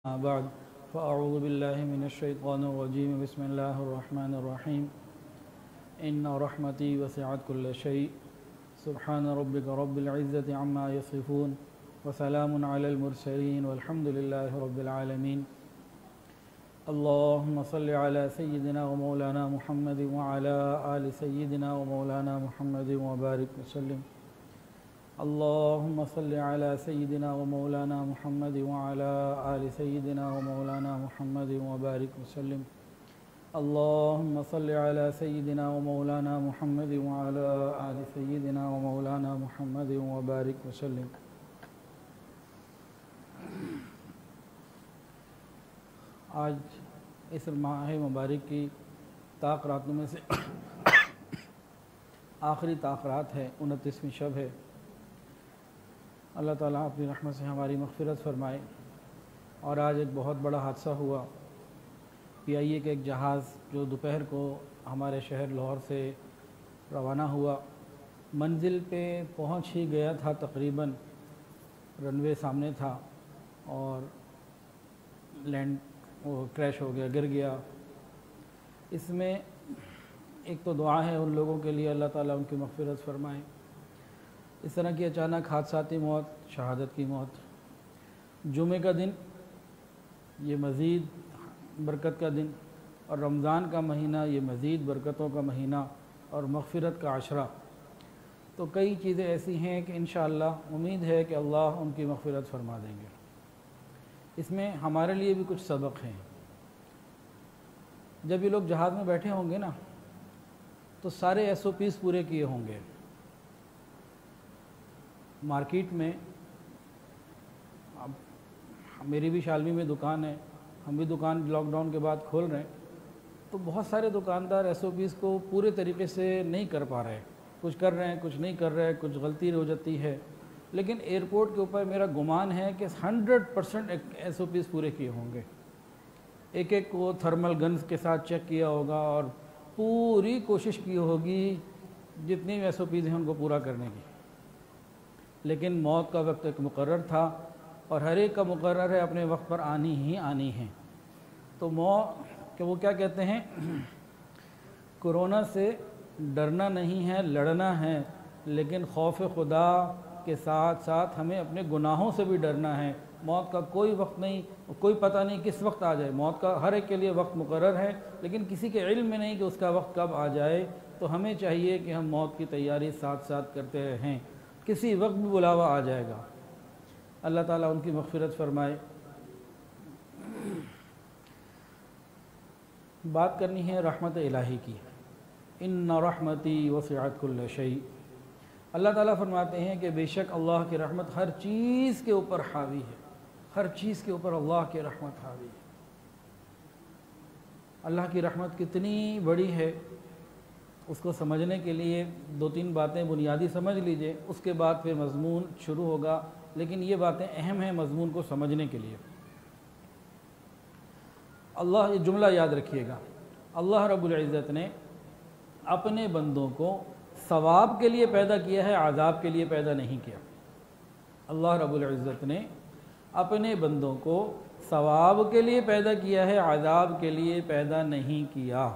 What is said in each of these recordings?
बाद फ़अऊज़ु बिल्लाहि मिनश्शैतानिर्रजीम बिस्मिल्लाहिर्रहमानिर्रहीम इन्ना रहमती वसिअत कुल्ल शै सुब्हान रब्बिका रब्बिल इज़्ज़ति अम्मा यसिफ़ून व सलामुन अलल मुरसलीन वल्हम्दुलिल्लाहि रब्बिल आलमीन। अल्लाहुम्मा सल्लि अला सय्यिदिना व मौलाना मुहम्मद व अला आलि सय्यिदिना व मौलाना मुहम्मद व बारिक वसल्लिम। अल्लाहुम्मा सल्लि अला सय्यिदिना व मौलाना मुहम्मद व अला आलि सय्यिदिना व मौलाना मुहम्मद व बारिक वसल्लिम। अल्लाहुम्मा सल्लि अला सय्यिदिना व मौलाना मुहम्मद व अला आलि सय्यिदिना व मौलाना मुहम्मद व बारिक वसल्लिम। आज इस माह मुबारक की ताक़ रातों में से आखिरी ताक़ रात है, 29वीं शब है। अल्लाह ताला अपनी रहमत से हमारी मग़फ़िरत फ़रमाए। और आज एक बहुत बड़ा हादसा हुआ। PIA के एक जहाज़ जो दोपहर को हमारे शहर लाहौर से रवाना हुआ, मंजिल पे पहुंच ही गया था, तकरीबन रनवे सामने था और लैंड क्रैश हो गया, गिर गया। इसमें एक तो दुआ है उन लोगों के लिए, अल्लाह ताला उनकी मग़फ़िरत फ़रमाए। इस तरह की अचानक हादसाती मौत, शहादत की मौत। जुमे का दिन ये मज़ीद बरकत का दिन और रमज़ान का महीना ये मज़ीद बरकतों का महीना और मग़फ़िरत का आशरा। तो कई चीज़ें ऐसी हैं कि इंशाअल्लाह उम्मीद है कि अल्लाह उनकी मग़फ़िरत फ़रमा देंगे। इसमें हमारे लिए भी कुछ सबक हैं। जब ये लोग जहाज़ में बैठे होंगे ना, तो सारे SOPs पूरे किए होंगे। मार्केट में, अब मेरी भी शालमी में दुकान है, हम भी दुकान लॉकडाउन के बाद खोल रहे हैं, तो बहुत सारे दुकानदार SOPs को पूरे तरीके से नहीं कर पा रहे। कुछ कर रहे हैं, कुछ नहीं कर रहे हैं, कुछ गलती हो जाती है। लेकिन एयरपोर्ट के ऊपर मेरा गुमान है कि 100% SOPs पूरे किए होंगे। एक एक को थर्मल गन्स के साथ चेक किया होगा और पूरी कोशिश की होगी जितनी भी SOPs हैं उनको पूरा करने की। लेकिन मौत का वक्त एक मुकर्रर था और हर एक का मुकर्रर है अपने वक्त पर आनी ही आनी है। तो मौत के वो क्या कहते हैं, कोरोना से डरना नहीं है, लड़ना है, लेकिन खौफ खुदा के साथ साथ हमें अपने गुनाहों से भी डरना है। मौत का कोई वक्त नहीं, कोई पता नहीं किस वक्त आ जाए। मौत का हर एक के लिए वक्त मुकर्रर है, लेकिन किसी के इल्म में नहीं कि उसका वक्त कब आ जाए। तो हमें चाहिए कि हम मौत की तैयारी साथ साथ करते रहें, किसी वक्त भी बुलावा आ जाएगा। अल्लाह ताला उनकी मग़फ़िरत फ़रमाए। बात करनी है रहमत इलाही की। इन्ना रहमती वसिअत कुल्ल शै। अल्लाह ताला फरमाते हैं कि बेशक अल्लाह की रहमत हर चीज़ के ऊपर हावी है। हर चीज़ के ऊपर अल्लाह की रहमत हावी है। अल्लाह की रहमत कितनी बड़ी है, उसको समझने के लिए दो तीन बातें बुनियादी समझ लीजिए, उसके बाद फिर मज़मून शुरू होगा। लेकिन ये बातें अहम हैं मज़मून को समझने के लिए। अल्लाह, ये जुमला याद रखिएगा, अल्लाह रब्बुल इज़्ज़त ने अपने बंदों को सवाब के लिए पैदा किया है, आज़ाब के लिए पैदा नहीं किया। अल्लाह रब्बुल इज़्ज़त ने अपने बंदों को सवाब के लिए पैदा किया है, आज़ाब के लिए पैदा नहीं किया।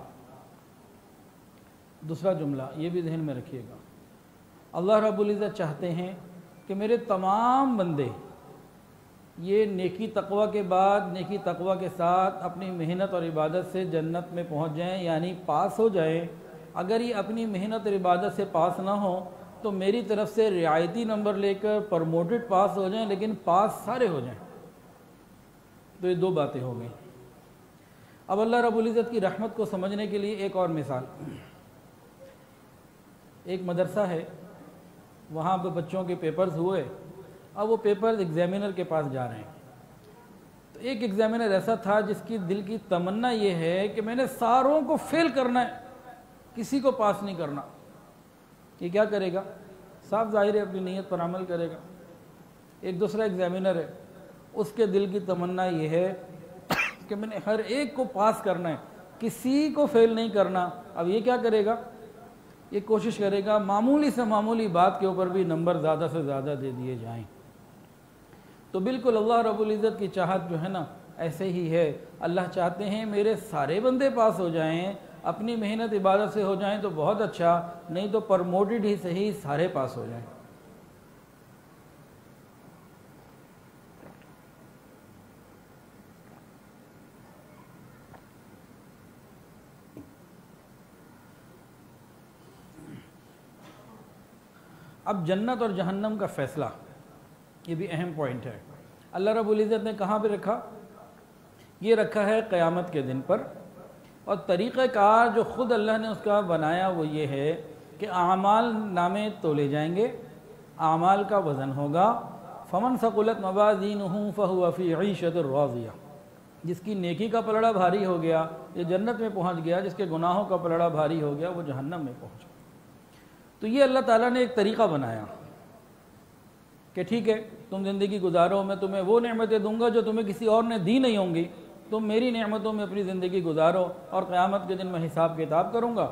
दूसरा जुमला ये भी ज़हन में रखिएगा, अल्लाह रब्बुल इज़्ज़त चाहते हैं कि मेरे तमाम बंदे ये नेकी तक़वा के बाद, नेकी तक़वा के साथ अपनी मेहनत और इबादत से जन्नत में पहुंच जाएं, यानी पास हो जाएं। अगर ये अपनी मेहनत और इबादत से पास ना हो तो मेरी तरफ से रियायती नंबर लेकर प्रमोटेड पास हो जाएं, लेकिन पास सारे हो जाएं। तो ये दो बातें हो गई। अब अल्लाह रब्बुल इज़्ज़त की रहमत को समझने के लिए एक और मिसाल। एक मदरसा है, वहाँ पर बच्चों के पेपर्स हुए। अब वो पेपर्स एग्ज़ामिनर के पास जा रहे हैं। तो एक एग्ज़ामिनर ऐसा था जिसकी दिल की तमन्ना ये है कि मैंने सारों को फेल करना है, किसी को पास नहीं करना। ये क्या करेगा, साफ जाहिर है अपनी नीयत पर अमल करेगा। एक दूसरा एग्ज़ामिनर है, उसके दिल की तमन्ना ये है कि मैंने हर एक को पास करना है, किसी को फेल नहीं करना। अब ये क्या करेगा, ये कोशिश करेगा मामूली से मामूली बात के ऊपर भी नंबर ज़्यादा से ज़्यादा दे दिए जाएं। तो बिल्कुल अल्लाह रब्बुल इज़्ज़त की चाहत जो है ना, ऐसे ही है, अल्लाह चाहते हैं मेरे सारे बंदे पास हो जाएं, अपनी मेहनत इबादत से हो जाएं तो बहुत अच्छा, नहीं तो प्रमोटेड ही सही सारे पास हो जाएं। अब जन्नत और जहन्नम का फैसला, ये भी अहम पॉइंट है। अल्लाह रब्बुल इज़्ज़त ने कहाँ पे रखा? ये रखा है क़यामत के दिन पर। और तरीक़ाकार जो ख़ुद अल्लाह ने उसका बनाया वो ये है कि आमाल नामे तोले जाएंगे, आमाल का वज़न होगा। फ़मन सक़ुलत मवाज़ीनुहु फ़हुव फ़ी ईशतिर राज़िया, जिसकी नेकी का पलड़ा भारी हो गया ये जन्नत में पहुँच गया, जिसके गुनाहों का पलड़ा भारी हो गया वो जहन्नम में पहुँच गया। तो ये अल्लाह ताला ने एक तरीक़ा बनाया कि ठीक है तुम ज़िंदगी गुजारो, मैं तुम्हें वो नेमतें दूंगा जो तुम्हें किसी और ने दी नहीं होंगी, तुम मेरी नेमतों में अपनी ज़िंदगी गुजारो और क़यामत के दिन मैं हिसाब किताब करूँगा,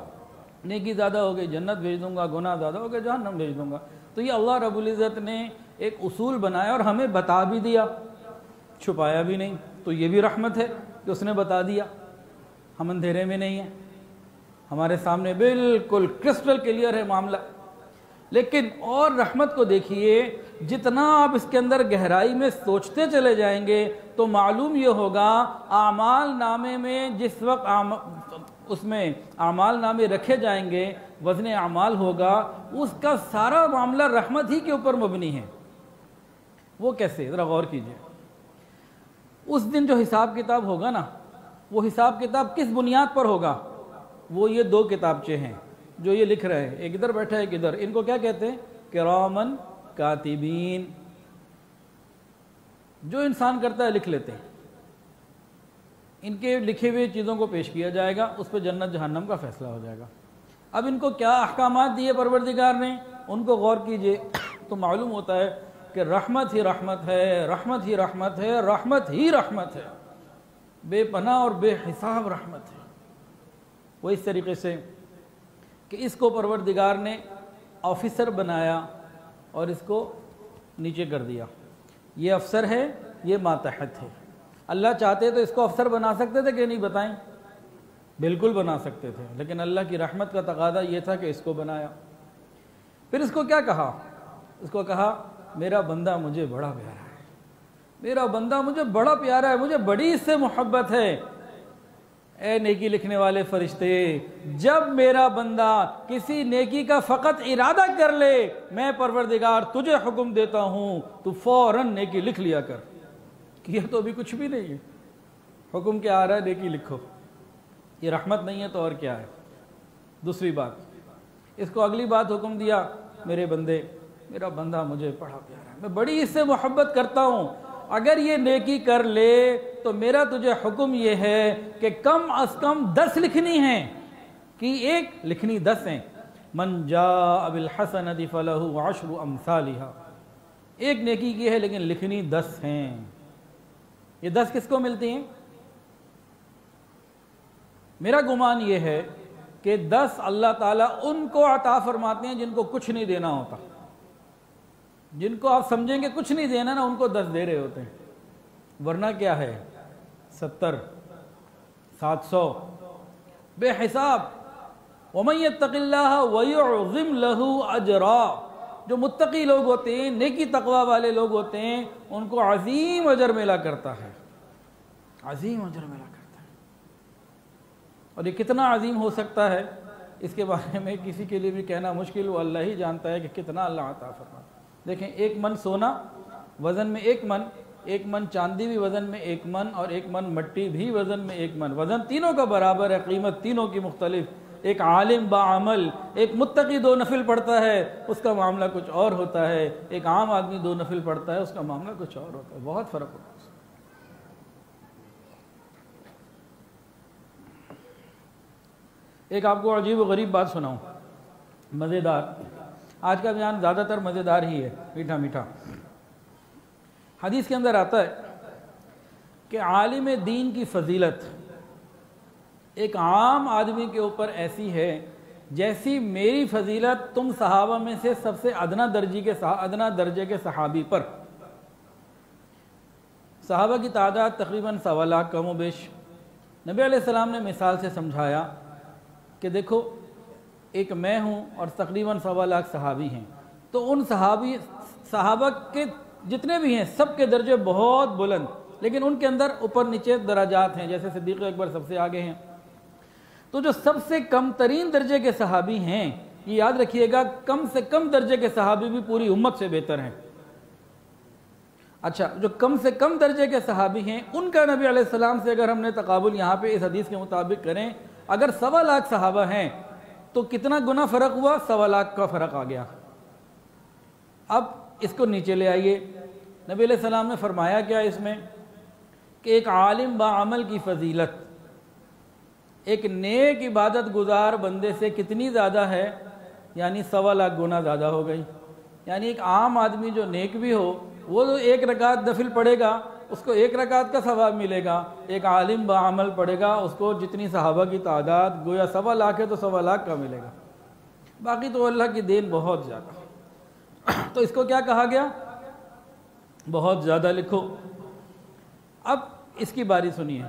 नेकी ज़्यादा हो गई जन्नत भेज दूँगा, गुनाह ज़्यादा हो गए जहन्नम भेज दूँगा। तो ये अल्लाह रब्बुल इज़्ज़त ने एक उसूल बनाया और हमें बता भी दिया, छुपाया भी नहीं। तो ये भी रहमत है कि उसने बता दिया, हम अंधेरे में नहीं हैं, हमारे सामने बिल्कुल क्रिस्टल क्लियर है मामला। लेकिन और रहमत को देखिए, जितना आप इसके अंदर गहराई में सोचते चले जाएंगे तो मालूम ये होगा आमाल नामे में जिस वक्त उसमें आमाल नामे रखे जाएंगे, वज़न आमाल होगा, उसका सारा मामला रहमत ही के ऊपर मबनी है। वो कैसे, ज़रा गौर कीजिए। उस दिन जो हिसाब किताब होगा ना, वो हिसाब किताब किस बुनियाद पर होगा? वो ये दो किताबचे हैं जो ये लिख रहे हैं, एक इधर बैठा है एक इधर, इनको क्या कहते हैं? किरामन कातिबीन। जो इंसान करता है लिख लेते हैं, इनके लिखे हुए चीज़ों को पेश किया जाएगा, उस पर जन्नत जहन्नम का फैसला हो जाएगा। अब इनको क्या अहकामात दिए परवरदिगार ने, उनको गौर कीजिए तो मालूम होता है कि रहमत ही रहमत है, रहमत ही रहमत है, रहमत ही रहमत है, बेपनाह और बेहिसाब रहमत है। वो इस तरीके से कि इसको परवरदिगार ने ऑफिसर बनाया और इसको नीचे कर दिया। ये अफसर है, ये मातहत है। अल्लाह चाहते तो इसको अफसर बना सकते थे कि नहीं बताएं? बिल्कुल बना सकते थे, लेकिन अल्लाह की रहमत का तकादा ये था कि इसको बनाया। फिर इसको क्या कहा? इसको कहा मेरा बंदा मुझे बड़ा प्यारा है, मेरा बंदा मुझे बड़ा प्यारा है, मुझे बड़ी इससे मोहब्बत है। ए नेकी लिखने वाले फरिश्ते, जब मेरा बंदा किसी नेकी का फ़कत इरादा कर ले, मैं परवरदिगार तुझे हुक्म देता हूँ तू फ़ौरन नेकी लिख लिया कर। किया तो अभी कुछ भी नहीं है, हुक्म क्या आ रहा है? नेकी लिखो। ये रहमत नहीं है तो और क्या है? दूसरी बात, इसको अगली बात हुक्म दिया, मेरे बंदे, मेरा बंदा मुझे बड़ा प्यारा है, मैं बड़ी इससे मोहब्बत करता हूँ, अगर ये नेकी कर ले तो मेरा तुझे हुक्म ये है कि कम अज कम 10 लिखनी है, कि एक लिखनी 10 हैं। मन जाअ बिल हसनति फलहु अशरु अमसालिहा, एक नेकी की है लेकिन लिखनी 10 हैं। ये 10 किसको मिलती हैं? मेरा गुमान ये है कि 10 अल्लाह ताला उनको अता फरमाते हैं जिनको कुछ नहीं देना होता। जिनको आप समझेंगे कुछ नहीं देना ना, उनको 10 दे रहे होते हैं, वरना क्या है 70 700 बेहिसाब। वमन यत्तक़िल्लाह वयुअज़िम लहू अजरा, जो मुत्तकी लोग होते हैं, नेकी तकवा वाले लोग होते हैं, उनको अजीम अजर मिला करता है, अजीम अजर मिला करता है। और ये कितना अजीम हो सकता है इसके बारे में किसी के लिए भी कहना मुश्किल, वो अल्लाह ही जानता है कि कितना अल्लाह अता फरमाता। देखें, 1 मन सोना वज़न में 1 मन, 1 मन चांदी भी वज़न में 1 मन, और 1 मन मट्टी भी वज़न में 1 मन। वज़न तीनों का बराबर है, कीमत तीनों की मुख्तलिफ। एक आलिम बाअमल, एक मुत्तकी 2 नफिल पढ़ता है, उसका मामला कुछ और होता है, एक आम आदमी 2 नफिल पढ़ता है, उसका मामला कुछ और होता है, बहुत फ़र्क होता है। एक आपको अजीब व गरीब बात सुनाऊँ, मज़ेदार। आज का बयान ज़्यादातर मज़ेदार ही है, मीठा मीठा। हदीस के अंदर आता है कि आलिम दीन की फजीलत एक आम आदमी के ऊपर ऐसी है जैसी मेरी फजीलत तुम सहाबा में से सबसे अदना दर्जे के सहाबी पर। सहाबा की तादाद तकरीबन 1.25 लाख कम व बेश। नबी अलैहिस्सलाम ने मिसाल से समझाया कि देखो एक मैं हूँ और तकरीबन 1.25 लाख सहाबी हैं, तो उन सहाबा के जितने भी हैं सब के दर्जे बहुत बुलंद, लेकिन उनके अंदर ऊपर नीचे दराजात हैं। जैसे सिद्दीक़ अकबर सबसे आगे हैं, तो जो सबसे कम तरीन दर्जे के सहाबी हैं, ये याद रखिएगा, कम से कम दर्जे के सहाबी भी पूरी उम्मत से बेहतर हैं। अच्छा, जो कम से कम दर्जे के सहाबी हैं उनका नबी अलैहिस्सलाम से अगर हमने तकाबुल यहाँ पे इस हदीस के मुताबिक करें, अगर 1.25 लाख सहाबा हैं तो कितना गुना फ़र्क हुआ? 1.25 लाख का फ़र्क आ गया। अब इसको नीचे ले आइए। नबी अलैहिस्सलाम ने फरमाया क्या इसमें कि एक आलिम बाअमल की फजीलत एक नेक इबादत गुजार बंदे से कितनी ज़्यादा है, यानी 1.25 लाख गुना ज़्यादा हो गई। यानी एक आम आदमी जो नेक भी हो वो तो 1 रकात नफिल पढ़ेगा, उसको 1 रकात का सवाब मिलेगा। एक आलिम बाअमल पढ़ेगा, उसको जितनी सहाबा की तादाद गोया 1.25 लाख है तो 1.25 लाख का मिलेगा। बाकी तो अल्लाह की देन बहुत ज़्यादा। तो इसको क्या कहा गया? बहुत ज़्यादा लिखो। अब इसकी बारी सुनिए।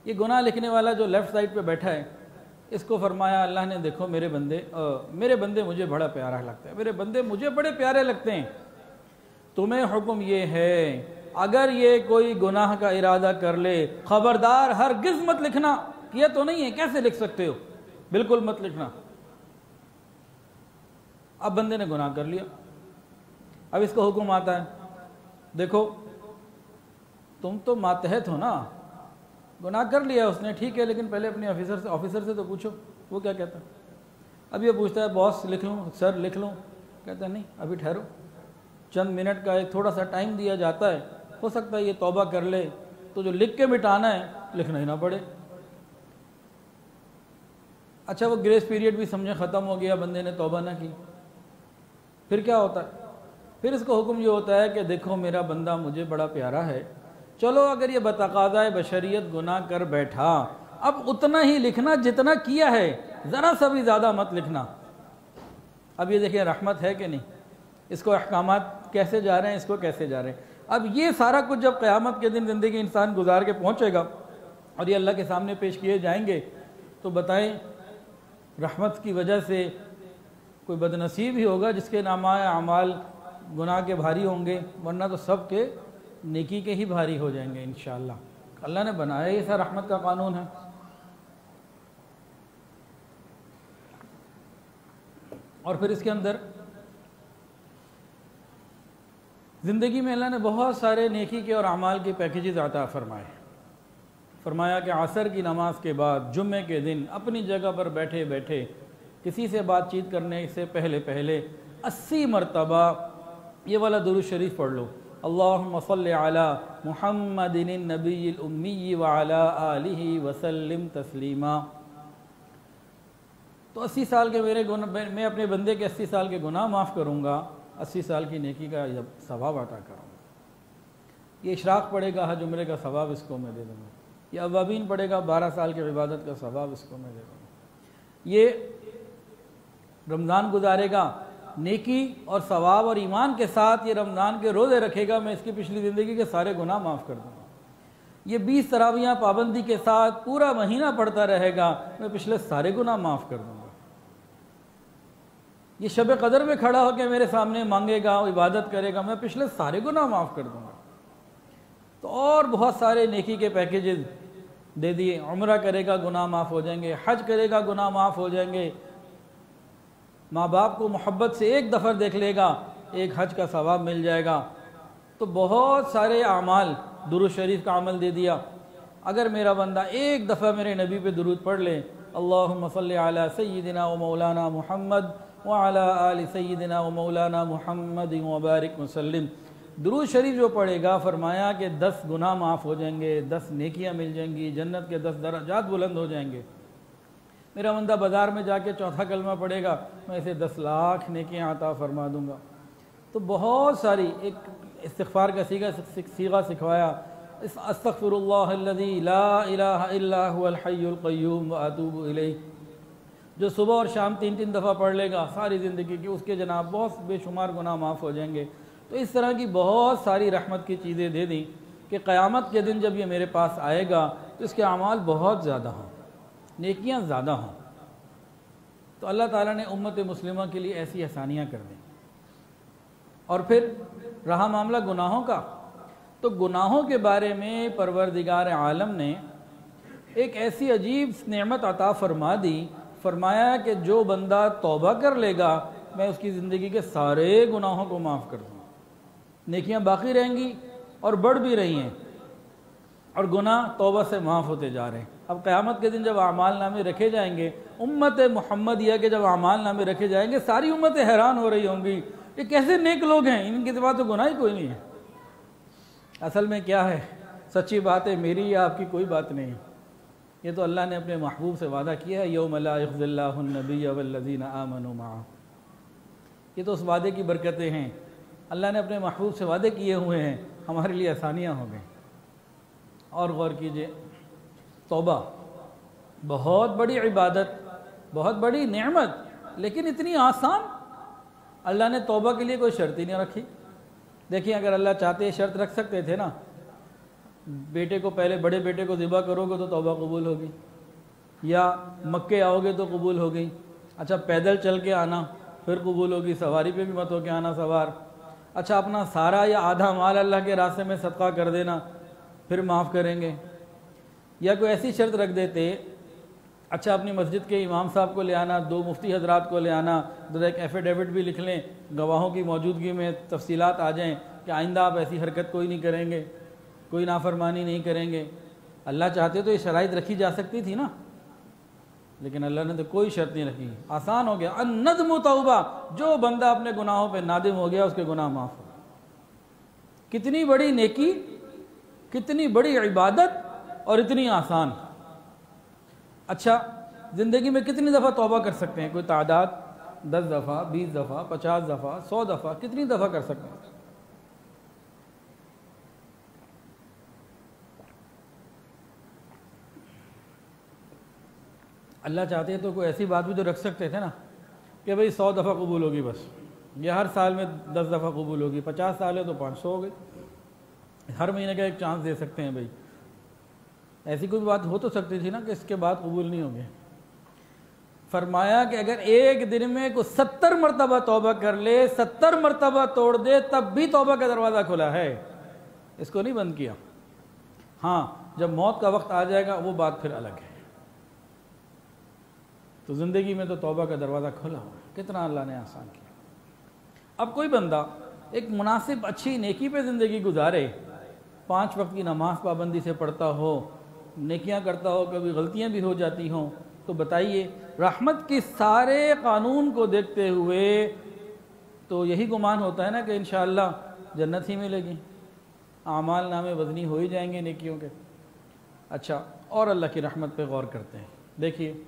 ये गुनाह लिखने वाला जो लेफ़्ट साइड पे बैठा है, इसको फरमाया अल्लाह ने, देखो मेरे बंदे मुझे बड़ा प्यारा लगता है, मेरे बंदे मुझे बड़े प्यारे लगते हैं। तुम्हें हुक्म ये है, अगर ये कोई गुनाह का इरादा कर ले, खबरदार हरगिज़ मत लिखना। किया तो नहीं है, कैसे लिख सकते हो? बिल्कुल मत लिखना। अब बंदे ने गुनाह कर लिया, अब इसका हुक्म आता है, देखो तुम तो मातहत हो ना, गुनाह कर लिया उसने, ठीक है, लेकिन पहले अपने ऑफिसर से तो पूछो वो क्या कहता है। अब ये पूछता है बॉस लिख लूँ, सर लिख लूँ, कहता है नहीं अभी ठहरो, चंद मिनट का एक थोड़ा सा टाइम दिया जाता है, हो सकता है ये तौबा कर ले, तो जो लिख के मिटाना है लिखना ही ना पड़े। अच्छा, वो ग्रेस पीरियड भी समझे ख़त्म हो गया, बंदे ने तौबा ना की, फिर क्या होता है? फिर इसको हुक्म ये होता है कि देखो मेरा बंदा मुझे बड़ा प्यारा है, चलो अगर ये बतकाज़ाए बशरियत गुनाह कर बैठा, अब उतना ही लिखना जितना किया है, ज़रा सा भी ज़्यादा मत लिखना। अब ये देखिए रहमत है कि नहीं, इसको अहकामात कैसे जा रहे हैं, इसको कैसे जा रहे हैं। अब ये सारा कुछ जब क़यामत के दिन ज़िंदगी इंसान गुजार के पहुँचेगा और ये अल्लाह के सामने पेश किए जाएंगे, तो बताएं रहमत की वजह से कोई बदनसीब ही होगा जिसके नामाए अमाल गुनाह के भारी होंगे, वरना तो सब के नेकी के ही भारी हो जाएंगे इंशाअल्लाह। अल्लाह ने बनाया ये सा रहमत का कानून है। और फिर इसके अंदर ज़िंदगी में अल्लाह ने बहुत सारे नेकी के और अमाल के पैकेजेस अता फरमाए। फरमाया कि असर की नमाज के बाद जुम्मे के दिन अपनी जगह पर बैठे बैठे किसी से बातचीत करने से पहले 80 मरतबा ये वाला दुरूद शरीफ पढ़ लो, अल्लाहुम्मा सल्लि अला मुहम्मदिन नबील उम्मी व अला आलिहि वसल्लिम तस्लीमा। तो 80 साल के मेरे गुनाह, मैं अपने बंदे के 80 साल के गुनाह माफ़ करूँगा, 80 साल की नेकी का सवाब अता करूँगा। ये इशराक़ पड़ेगा, हज उम्रे का सवाब इसको मैं दे दूँगा। ये अवाबीन पड़ेगा, 12 साल की इबादत का सवाब इसको मैं दे दूँगा। ये रमज़ान गुजारेगा, नेकी और सवाब और ईमान के साथ ये रमज़ान के रोज़े रखेगा, मैं इसकी पिछली ज़िंदगी के सारे गुनाह माफ़ कर दूँगा। ये 20 तरावियाँ पाबंदी के साथ पूरा महीना पढ़ता रहेगा, मैं पिछले सारे गुनाह माफ़ कर दूँगा। ये शब कदर में खड़ा होकर मेरे सामने मांगेगा, इबादत करेगा, मैं पिछले सारे गुनाह माफ़ कर दूँगा। तो और बहुत सारे नेकी के पैकेजेस दे दिए। उम्रा करेगा गुनाह माफ़ हो जाएंगे, हज करेगा गुनाह माफ़ हो जाएंगे, माँ बाप को मोहब्बत से एक दफ़ा देख लेगा, एक हज का सवाब मिल जाएगा। तो बहुत सारे अमाल, दुरूद शरीफ का अमल दे दिया। अगर मेरा बंदा एक दफ़ा मेरे नबी पे दुरूद पढ़ ले, अल्लाहुम्मा सल्लि अला सय्यिदिना व मौलाना मुहम्मद व अला आलि सय्यिदिना व मौलाना मुहम्मद व बारिक वसल्लिम, दुरूद शरीफ जो पढ़ेगा, फरमाया कि 10 गुनाह माफ़ हो जाएंगे, 10 नेकियां मिल जाएंगी, जन्नत के 10 दर्जात बुलंद हो जाएंगे। मेरा बंदा बाज़ार में जाके चौथा कलमा पढ़ेगा, मैं इसे 10 लाख नेकियां अता फरमा दूँगा। तो बहुत सारी, एक इस्तिग़फ़ार का सीगा सिखवाया, अस्तग़फ़िरुल्लाहल्लज़ी ला इलाहा इल्ला हुवल हय्युल क़य्यूम व अतूबु इलैह, जो सुबह और शाम 3-3 दफ़ा पढ़ लेगा, सारी ज़िंदगी की उसके जनाब बहुत बेशुमार गुनाह माफ़ हो जाएंगे। तो इस तरह की बहुत सारी रहमत की चीज़ें दे दी। कि क़यामत के दिन जब ये मेरे पास आएगा तो इसके अमाल बहुत ज़्यादा हों, नेकियां ज़्यादा हों। तो अल्लाह ताला ने उम्मत मुस्लिमा के लिए ऐसी आसानियाँ कर दी। और फिर रहा मामला गुनाहों का, तो गुनाहों के बारे में परवरदिगार आलम ने एक ऐसी अजीब नेमत अता फरमा दी, फरमाया कि जो बंदा तौबा कर लेगा मैं उसकी ज़िंदगी के सारे गुनाहों को माफ़ कर दूँगा। नेकियां बाकी रहेंगी और बढ़ भी रही हैं और गुनाह तौबा से माफ़ होते जा रहे हैं। अब क़यामत के दिन जब आमाल नामे रखे जाएंगे, उम्मत मुहम्मदिया के जब आमाल नामे रखे जाएंगे, सारी उम्मतें हैरान हो रही होंगी, ये कैसे नेक लोग हैं, इनके सिवा तो गुनाह ही कोई नहीं है। असल में क्या है, सच्ची बात है, मेरी या आपकी कोई बात नहीं, ये तो अल्लाह ने अपने महबूब से वादा किया है, यौम ला युख़ज़िल्लाहु नबी वल्लज़ीना आमनू मअहू। ये तो उस वादे की बरकतें हैं, अल्लाह ने अपने महबूब से वादे किए हुए हैं, हमारे लिए आसानियाँ हो गई। और गौर कीजिए, तौबा बहुत बड़ी इबादत, बहुत बड़ी नेमत, लेकिन इतनी आसान। अल्लाह ने तौबा के लिए कोई शर्त ही नहीं रखी। देखिए, अगर अल्लाह चाहते शर्त रख सकते थे ना, बेटे को पहले बड़े बेटे को ज़िबा करोगे तो तौबा कबूल होगी, या मक्के आओगे तो कबूल होगी, अच्छा पैदल चल के आना फिर कबूल होगी, सवारी पे भी मत हो के आना सवार, अच्छा अपना सारा या आधा माल अल्लाह के रास्ते में सदका कर देना फिर माफ़ करेंगे। या कोई ऐसी शर्त रख देते, अच्छा अपनी मस्जिद के इमाम साहब को ले आना, 2 मुफ्ती हजरात को ले आना, तो एक एफिडेविट भी लिख लें, गवाहों की मौजूदगी में तफसीलात आ जाएं कि आइंदा आप ऐसी हरकत कोई नहीं करेंगे, कोई नाफरमानी नहीं करेंगे। अल्लाह चाहते तो ये शराइत रखी जा सकती थी ना, लेकिन अल्लाह ने तो कोई शर्त नहीं रखी, आसान हो गया। अन्नद्मु तौबा, जो बंदा अपने गुनाहों पे नादिम हो गया उसके गुनाह माफ़ हो। कितनी बड़ी नेकी, कितनी बड़ी इबादत और इतनी आसान। अच्छा, ज़िंदगी में कितनी दफ़ा तौबा कर सकते हैं, कोई तादाद? 10 दफ़ा, 20 दफ़ा, 50 दफ़ा, 100 दफ़ा, कितनी दफ़ा कर सकते हैं? अल्लाह चाहते तो कोई ऐसी बात भी तो रख सकते थे ना कि भाई 100 दफ़ा कबूल होगी बस, या हर साल में 10 दफ़ा कबूल होगी, 50 साल है तो 500 हो गई, हर महीने का एक चांस दे सकते हैं भाई। ऐसी कोई बात हो तो सकती थी ना कि इसके बाद कबूल नहीं होंगे। फरमाया कि अगर एक दिन में कोई 70 मरतबा तौबा कर ले, 70 मरतबा तोड़ दे, तब भी तौबा का दरवाज़ा खुला है, इसको नहीं बंद किया। हाँ, जब मौत का वक्त आ जाएगा वो बात फिर अलग है। तो ज़िंदगी में तो तौबा का दरवाज़ा खुला हुआ है, कितना अल्लाह ने आसान किया। अब कोई बंदा एक मुनासिब अच्छी नेकी पे ज़िंदगी गुजारे, 5 वक्त की नमाज पाबंदी से पढ़ता हो, नेकियां करता हो, कभी गलतियां भी हो जाती हों, तो बताइए रहमत के सारे कानून को देखते हुए तो यही गुमान होता है ना कि इंशाअल्लाह जन्नत ही मिलेगी, आमाल नामे वज़नी हो ही जाएंगे नेकियों के। अच्छा, और अल्लाह की रहमत पे गौर करते हैं। देखिए,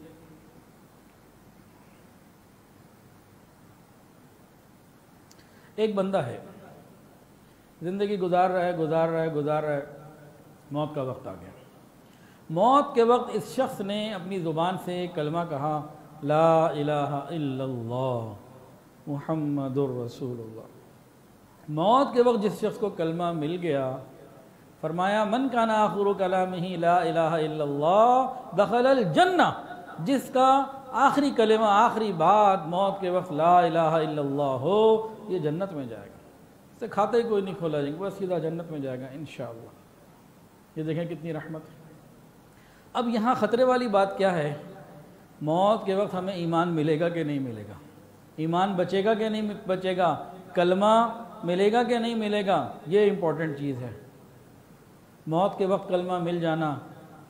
एक बंदा है, ज़िंदगी गुजार रहा है, मौत का वक्त आ गया। मौत के वक्त इस शख्स ने अपनी ज़ुबान से कलमा कहा, ला इलाहा इल्लल्लाह मुहम्मदुर रसूलुल्लाह। मौत के वक्त जिस शख्स को कलमा मिल गया, फरमाया मन काना आखिरु कलामिही ला इलाहा इल्लल्लाह दखलल जन्नह, जिसका आखिरी कलमा, आखिरी बात मौत के वक्त ला इलाहा इल्लल्लाह हो, ये जन्नत में जाएगा। इससे खाता ही कोई नहीं खोला जाएगा, बस सीधा जन्नत में जाएगा इंशाअल्लाह। ये देखें कितनी रहमत है। अब यहाँ ख़तरे वाली बात क्या है, मौत के वक्त हमें ईमान मिलेगा कि नहीं मिलेगा, ईमान बचेगा कि नहीं बचेगा, कलमा मिलेगा कि नहीं मिलेगा, ये इम्पोर्टेंट चीज़ है। मौत के वक्त कलमा मिल जाना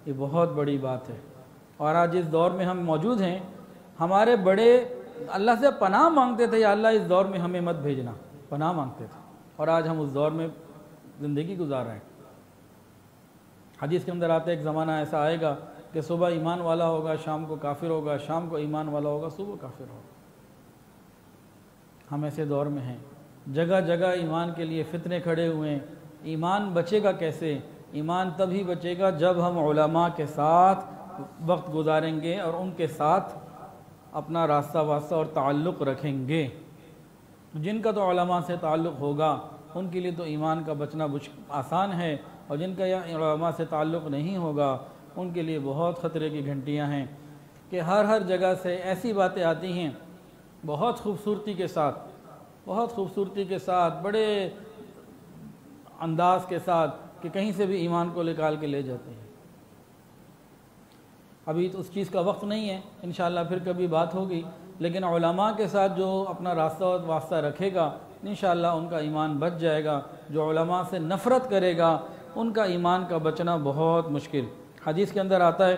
ये बहुत बड़ी बात है। और आज इस दौर में हम मौजूद हैं, हमारे बड़े अल्लाह से पनाह मांगते थे, या अल्लाह इस दौर में हमें मत भेजना, पनाह मांगते थे, और आज हम उस दौर में ज़िंदगी गुजार रहे हैं। हदीस के अंदर आता है एक ज़माना ऐसा आएगा कि सुबह ईमान वाला होगा, शाम को काफिर होगा, शाम को ईमान वाला होगा, सुबह काफिर होगा। हम ऐसे दौर में हैं, जगह जगह ईमान के लिए फितने खड़े हुए हैं। ईमान बचेगा कैसे? ईमान तभी बचेगा जब हम उलमा के साथ वक्त गुजारेंगे और उनके साथ अपना रास्ता वास्ता और ताल्लुक़ रखेंगे। जिनका तो उलमा से ताल्लुक़ होगा उनके लिए तो ईमान का बचना आसान है, और जिनका या उलमा से ताल्लुक़ नहीं होगा उनके लिए बहुत ख़तरे की घंटियाँ हैं कि हर जगह से ऐसी बातें आती हैं बहुत खूबसूरती के साथ बड़े अंदाज के साथ कि कहीं से भी ईमान को निकाल के ले जाते हैं। अभी तो उस चीज़ का वक्त नहीं है, इंशाअल्लाह फिर कभी बात होगी, लेकिन उलमा के साथ जो अपना रास्ता और वास्ता रखेगा इंशाअल्लाह उनका ईमान बच जाएगा। जो उलमा से नफ़रत करेगा उनका ईमान का बचना बहुत मुश्किल। हदीस के अंदर आता है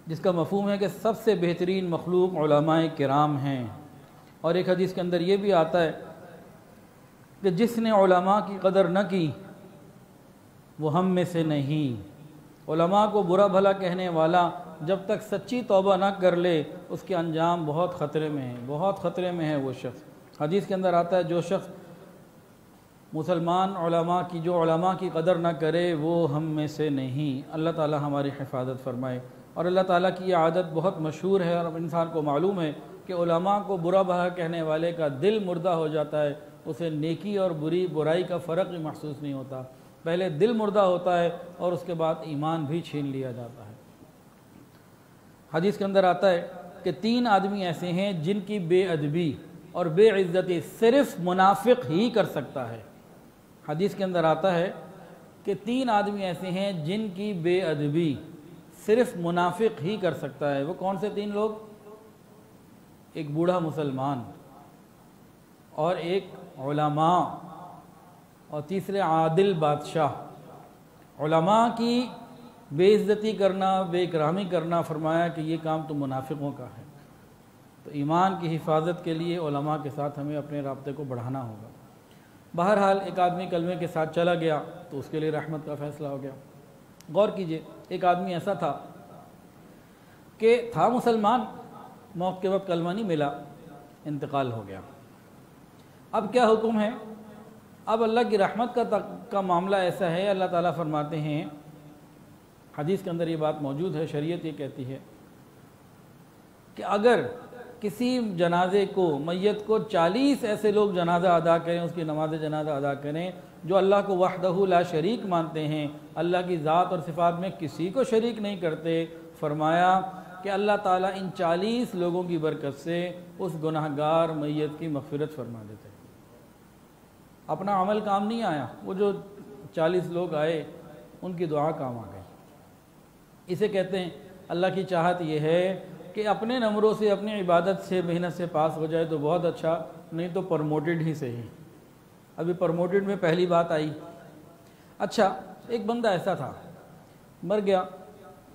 जिसका मफ़हूम है कि सबसे बेहतरीन मखलूक उलमाए किराम हैं, और एक हदीस के अंदर ये भी आता है कि जिसने उलमा की कदर न की वो हम में से नहीं। उलमा को बुरा भला कहने वाला जब तक सच्ची तौबा न कर ले उसके अंजाम बहुत ख़तरे में है वो शख्स। हदीस के अंदर आता है जो शख्स मुसलमान जो उलमा की कदर न करे वो हम में से नहीं। अल्लाह ताला हमारी हिफाजत फरमाए। और अल्लाह ताला की ये आदत बहुत मशहूर है और इंसान को मालूम है कि उलमा को बुरा भला कहने वाले का दिल मुर्दा हो जाता है, उसे नेकी और बुराई का फ़र्क ही महसूस नहीं होता। पहले दिल मुर्दा होता है और उसके बाद ईमान भी छीन लिया जाता है। हदीस के अंदर आता है कि 3 आदमी ऐसे हैं जिनकी बेअदबी और बेइज्जती सिर्फ मुनाफिक ही कर सकता है। हदीस के अंदर आता है कि 3 आदमी ऐसे हैं जिनकी बेअदबी सिर्फ मुनाफिक ही कर सकता है। वो कौन से 3 लोग? एक बूढ़ा मुसलमान, और एक उलमा, और तीसरे आदिल बादशाह। उलमा की बेइज्जती करना, बेइकरामी करना, फरमाया कि ये काम तो मुनाफिकों का है। तो ईमान की हिफाजत के लिए उलमा के साथ हमें अपने राब्ते को बढ़ाना होगा। बहरहाल एक आदमी कलमे के साथ चला गया तो उसके लिए रहमत का फ़ैसला हो गया। गौर कीजिए, एक आदमी ऐसा था कि था मुसलमान, मौत के वक्त कलमा नहीं मिला, इंतकाल हो गया। अब क्या हुक्म है? अब अल्लाह की रहमत का मामला ऐसा है, अल्लाह ताला फरमाते हैं, हदीस के अंदर ये बात मौजूद है, शरीयत ये कहती है कि अगर किसी जनाजे को, मैयत को 40 ऐसे लोग जनाजा अदा करें, उसकी नमाज जनाजा अदा करें जो अल्लाह को वहदहू ला शरीक मानते हैं, अल्लाह की ज़ात और सिफ़ात में किसी को शरीक नहीं करते, फरमाया कि अल्लाह ताला इन 40 लोगों की बरकत से उस गुनाहगार मैयत की मग़फ़िरत फरमा देते हैं। अपना अमल काम नहीं आया, वो जो 40 लोग आए उनकी दुआ काम आ गई। इसे कहते हैं अल्लाह की चाहत ये है कि अपने नंबरों से, अपनी इबादत से, मेहनत से पास हो जाए तो बहुत अच्छा, नहीं तो प्रमोटेड ही सही। अभी प्रमोटेड में पहली बात आई। अच्छा, एक बंदा ऐसा था, मर गया,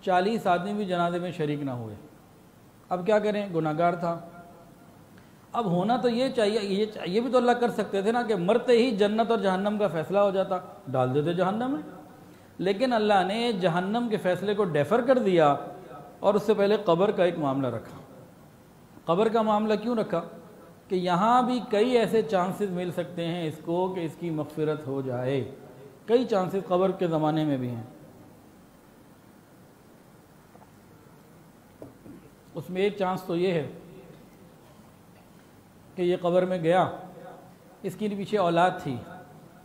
40 आदमी भी जनाजे में शरीक ना हुए। अब क्या करें? गुनाहगार था। अब होना तो ये चाहिए, ये भी तो अल्लाह कर सकते थे ना कि मरते ही जन्नत और जहन्नम का फैसला हो जाता, डाल देते जहन्नम में। लेकिन अल्लाह ने जहन्नम के फैसले को डेफर कर दिया और उससे पहले कब्र का एक मामला रखा। कब्र का मामला क्यों रखा? कि यहाँ भी कई ऐसे चांसेस मिल सकते हैं इसको कि इसकी मग़फ़िरत हो जाए। कई चांसेस कब्र के ज़माने में भी हैं। उसमें एक चांस तो ये है कि ये कब्र में गया, इसके पीछे औलाद थी,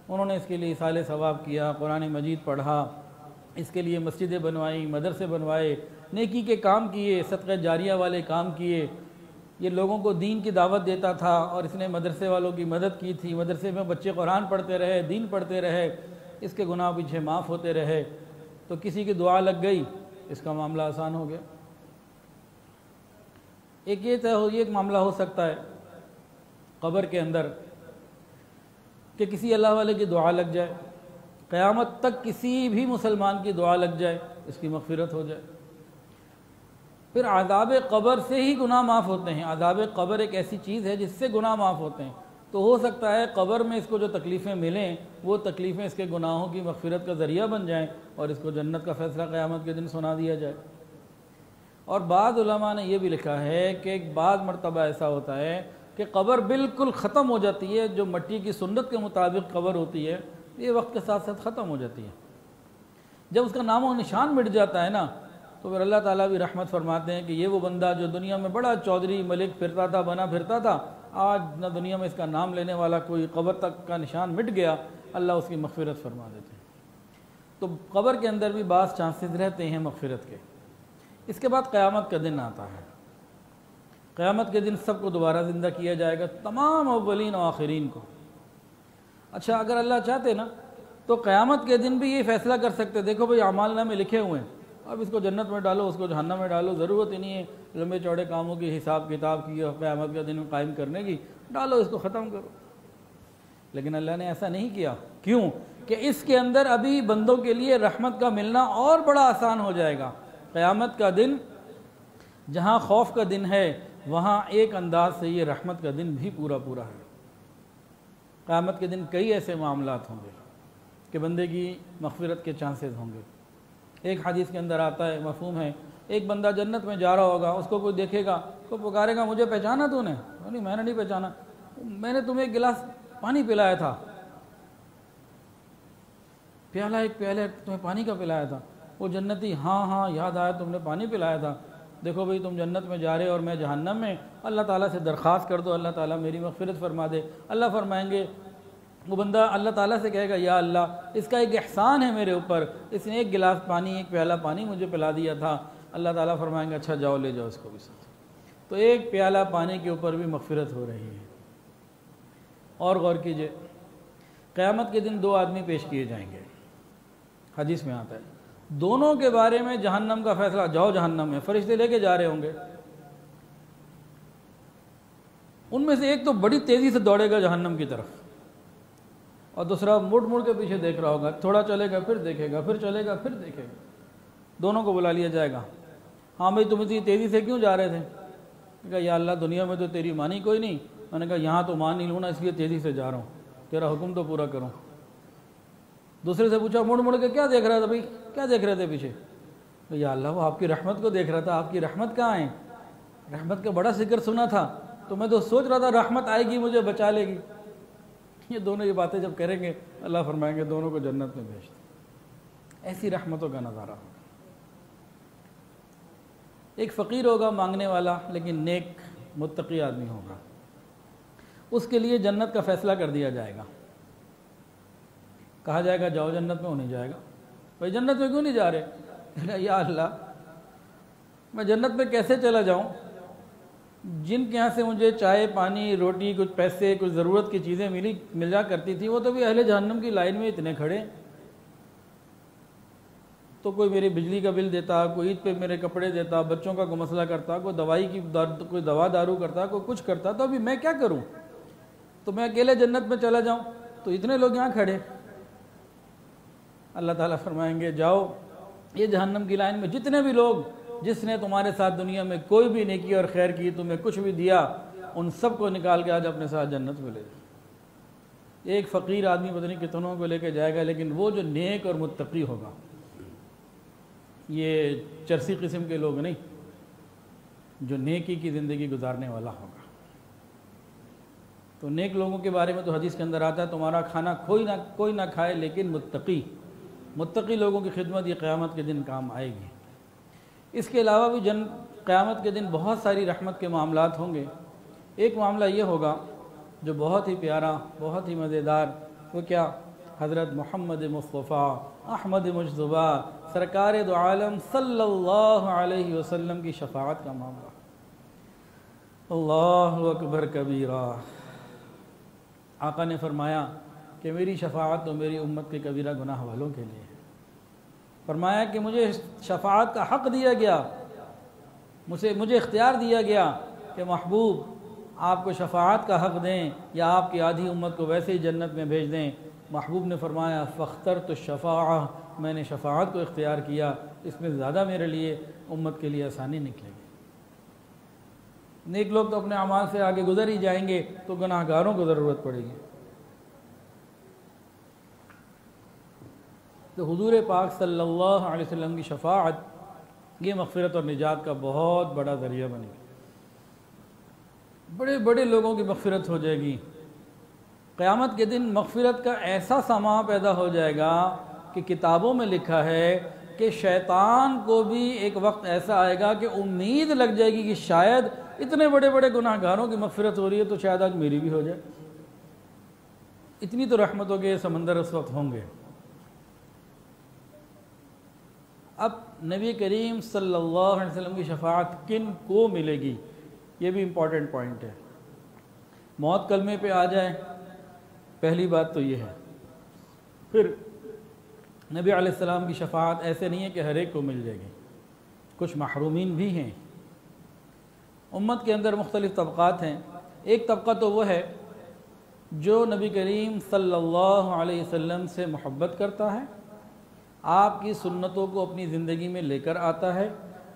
उन्होंने इसके लिए इसाले सवाब किया, कुरान मजीद पढ़ा, इसके लिए मस्जिदें बनवाई, मदरसे बनवाए, नेकी के काम किए, सदक़ा जारिया वाले काम किए। ये लोगों को दीन की दावत देता था और इसने मदरसे वालों की मदद की थी। मदरसे में बच्चे कुरान पढ़ते रहे, दीन पढ़ते रहे, इसके गुनाह पीछे माफ़ होते रहे। तो किसी की दुआ लग गई, इसका मामला आसान हो गया। एक मामला हो सकता है कब्र के अंदर कि किसी अल्लाह वाले की दुआ लग जाए, क़यामत तक किसी भी मुसलमान की दुआ लग जाए, इसकी मग़फ़िरत हो जाए। फिर आज़ाब क़ब्र से ही गुनाह माफ़ होते हैं। आज़ाब क़ब्र एक ऐसी चीज़ है जिससे गुनाह माफ़ होते हैं। तो हो सकता है क़ब्र में इसको जो तकलीफ़ें मिलें वो तकलीफ़ें इसके गुनाहों की मग़फ़िरत का ज़रिया बन जाएँ और इसको जन्नत का फ़ैसला क़यामत के दिन सुना दिया जाए। और बाद उलमा ने यह भी लिखा है कि एक बाद मरतबा ऐसा होता है कि कब्र बिल्कुल ख़त्म हो जाती है, जो मट्टी की सुन्नत के मुताबिक कब्र होती है, ये वक्त के साथ साथ ख़त्म हो जाती है। जब उसका नामो निशान मिट जाता है ना, तो फिर अल्लाह ताला भी रहमत फरमाते हैं कि ये वो बंदा जो दुनिया में बड़ा चौधरी मलिक फिरता था, बना फिरता था, आज न दुनिया में इसका नाम लेने वाला कोई, कब्र तक का निशान मिट गया। अल्लाह उसकी मग़फ़िरत फरमा देते हैं। तो कब्र के अंदर भी बाज़ चांसेस रहते हैं मग़फ़िरत के। इसके बाद क़यामत का दिन आता है। क़यामत के दिन सबको दोबारा ज़िंदा किया जाएगा, तमाम अव्वलीन और आखिरीन को। अच्छा, अगर अल्लाह चाहते ना तो क़यामत के दिन भी ये फ़ैसला कर सकते, देखो भाई अमाल नामे लिखे हुए हैं, अब इसको जन्नत में डालो, उसको जहन्नम में डालो, ज़रूरत ही नहीं है लंबे चौड़े कामों की हिसाब किताब की और क़यामत का दिन कायम करने की, डालो इसको ख़त्म करो। लेकिन अल्लाह ने ऐसा नहीं किया। क्यों? कि इसके अंदर अभी बंदों के लिए रहमत का मिलना और बड़ा आसान हो जाएगा। क़यामत का दिन जहाँ खौफ का दिन है, वहाँ एक अंदाज से ये रहमत का दिन भी पूरा पूरा है। क़यामत के दिन कई ऐसे मामलात होंगे कि बंदे की मग़फ़िरत के चांसेस होंगे। एक हदीस के अंदर आता है, मफ़हूम है, एक बंदा जन्नत में जा रहा होगा, उसको कोई देखेगा तो पुकारेगा, मुझे पहचाना तूने? नहीं, मैंने नहीं पहचाना, मैंने तुम्हें एक गिलास पानी पिलाया था, प्याला एक प्याले तुम्हें पानी का पिलाया था। वो जन्नती, हाँ हाँ याद आया, तुमने पानी पिलाया था। देखो भाई तुम जन्नत में जा रहे हो और मैं जहन्नम में, अल्लाह ताला से दरख्वास्त कर दो, अल्लाह ताला मेरी मग़फ़िरत फरमा दे। अल्लाह फरमाएंगे, वो बंदा अल्लाह ताला से कहेगा, या अल्लाह इसका एक एहसान है मेरे ऊपर, इसने एक गिलास पानी, एक प्याला पानी मुझे पिला दिया था। अल्लाह ताला फरमाएंगे, अच्छा जाओ ले जाओ इसको भी साथ। तो एक प्याला पानी के ऊपर भी मग़फ़िरत हो रही है। और गौर कीजिए, क़यामत के दिन दो आदमी पेश किए जाएंगे, हदीस में आता है, दोनों के बारे में जहन्नम का फैसला, जाओ जहन्नम में, फरिश्ते लेके जा रहे होंगे। उनमें से एक तो बड़ी तेज़ी से दौड़ेगा जहन्नम की तरफ और दूसरा मुड़ मुड़ के पीछे देख रहा होगा, थोड़ा चलेगा फिर देखेगा, फिर चलेगा फिर देखेगा। दोनों को बुला लिया जाएगा, हाँ भाई तुम इतनी तेज़ी से क्यों जा रहे थे? कहा, या अल्लाह दुनिया में तो तेरी मानी कोई नहीं, मैंने कहा यहाँ तो मान नहीं लूँ ना, इसलिए तेज़ी से जा रहा हूँ, तेरा हुक्म तो पूरा करूँ। दूसरे से पूछा, मुड़ मुड़ के क्या देख रहा था भाई, क्या देख रहे थे पीछे? या अल्लाह वो आपकी रहमत को देख रहा था। आपकी रहमत कहाँ है? रहमत का बड़ा जिक्र सुना था तो मैं तो सोच रहा था रहमत आएगी मुझे बचा लेगी। ये दोनों ये बातें जब करेंगे, अल्लाह फरमाएंगे दोनों को जन्नत में भेज दो। ऐसी रहमतों का नज़ारा होगा। एक फ़कीर होगा मांगने वाला, लेकिन नेक मुत्तकी आदमी होगा, उसके लिए जन्नत का फ़ैसला कर दिया जाएगा। कहा जाएगा जाओ जन्नत में, वो नहीं जाएगा। भाई जन्नत में क्यों नहीं जा रहे? या अल्लाह मैं जन्नत में कैसे चला जाऊं? जिनके यहाँ से मुझे चाय पानी रोटी कुछ पैसे कुछ ज़रूरत की चीज़ें मिल जा करती थी, वो तो भी अहले जहन्नम की लाइन में इतने खड़े। तो कोई मेरी बिजली का बिल देता, कोई ईद पे मेरे कपड़े देता, बच्चों का कोई मसला करता, कोई दवाई की कोई दवा दारू करता, कोई कुछ करता, तो अभी मैं क्या करूं? तो मैं अकेले जन्नत में चला जाऊं तो इतने लोग यहाँ खड़े। अल्लाह ताला फरमाएंगे जाओ, ये जहन्नम की लाइन में जितने भी लोग, जिसने तुम्हारे साथ दुनिया में कोई भी नेकी और खैर की, तुम्हें कुछ भी दिया, उन सब को निकाल के आज अपने साथ जन्नत में ले जाओ। एक फ़कीर आदमी पता नहीं कितनों को लेके जाएगा, लेकिन वो जो नेक और मुत्तकी होगा, ये चरसी किस्म के लोग नहीं, जो नेकी की ज़िंदगी गुजारने वाला होगा। तो नेक लोगों के बारे में तो हदीस के अंदर आता है, तुम्हारा खाना कोई ना खाए, लेकिन मुत्तकी लोगों की खिदमत ये क़यामत के दिन काम आएगी। इसके अलावा भी क़यामत के दिन बहुत सारी रहमत के मामलात होंगे। एक मामला ये होगा जो बहुत ही प्यारा, बहुत ही मज़ेदार, वो क्या? हज़रत मोहम्मद मुस्तफ़ा अहमद मुज्तबा सरकार दो आलम सल्लल्लाहु अलैहि वसल्लम की शफ़ाअत का मामला। अल्लाहु अकबर कबीरा। आका ने फरमाया कि मेरी शफ़ाअत तो मेरी उम्मत के कबीरा गुनाह वालों के लिए है। फरमाया कि मुझे शफ़ाअत का हक़ दिया गया, मुझे इख्तियार दिया गया कि महबूब आपको शफ़ाअत का हक़ दें या आपकी आधी उम्मत को वैसे ही जन्नत में भेज दें। महबूब ने फरमाया फ़ख्तरतु शफ़ाअह, मैंने शफ़ाअत को इख्तियार किया, इसमें ज़्यादा मेरे लिए उम्मत के लिए आसानी निकलेगी। नेक लोग तो अपने अमाल से आगे गुजर ही जाएंगे, तो गुनाहगारों को ज़रूरत पड़ेगी। तो हुज़ूर पाक सल्लल्लाहु अलैहि वसल्लम की शफ़ाअत ये मग़फ़िरत और निजात का बहुत बड़ा ज़रिया बनेगी। बड़े बड़े लोगों की मग़फ़िरत हो जाएगी। क़यामत के दिन मग़फ़िरत का ऐसा समा पैदा हो जाएगा कि किताबों में लिखा है कि शैतान को भी एक वक्त ऐसा आएगा कि उम्मीद लग जाएगी कि शायद इतने बड़े बड़े गुनाहगारों की मग़फ़िरत हो रही है तो शायद आज मेरी भी हो जाए। इतनी तो रहमतों के समंदर उस वक्त होंगे। अब नबी करीम सल्लल्लाहु अलैहि वसल्लम की शफाअत किन को मिलेगी, ये भी इम्पॉर्टेंट पॉइंट है। मौत कलमे पे आ जाए, पहली बात तो ये है। फिर नबी अलैहिस्सलाम की शफाअत ऐसे नहीं है कि हर एक को मिल जाएगी, कुछ महरूमीन भी हैं। उम्मत के अंदर मुख्तलिफ़ तबक़ात हैं। एक तबक़ा तो वो है जो नबी करीम सल्लल्लाहु अलैहि वसल्लम से मोहब्बत करता है, आपकी सुन्नतों को अपनी ज़िंदगी में लेकर आता है,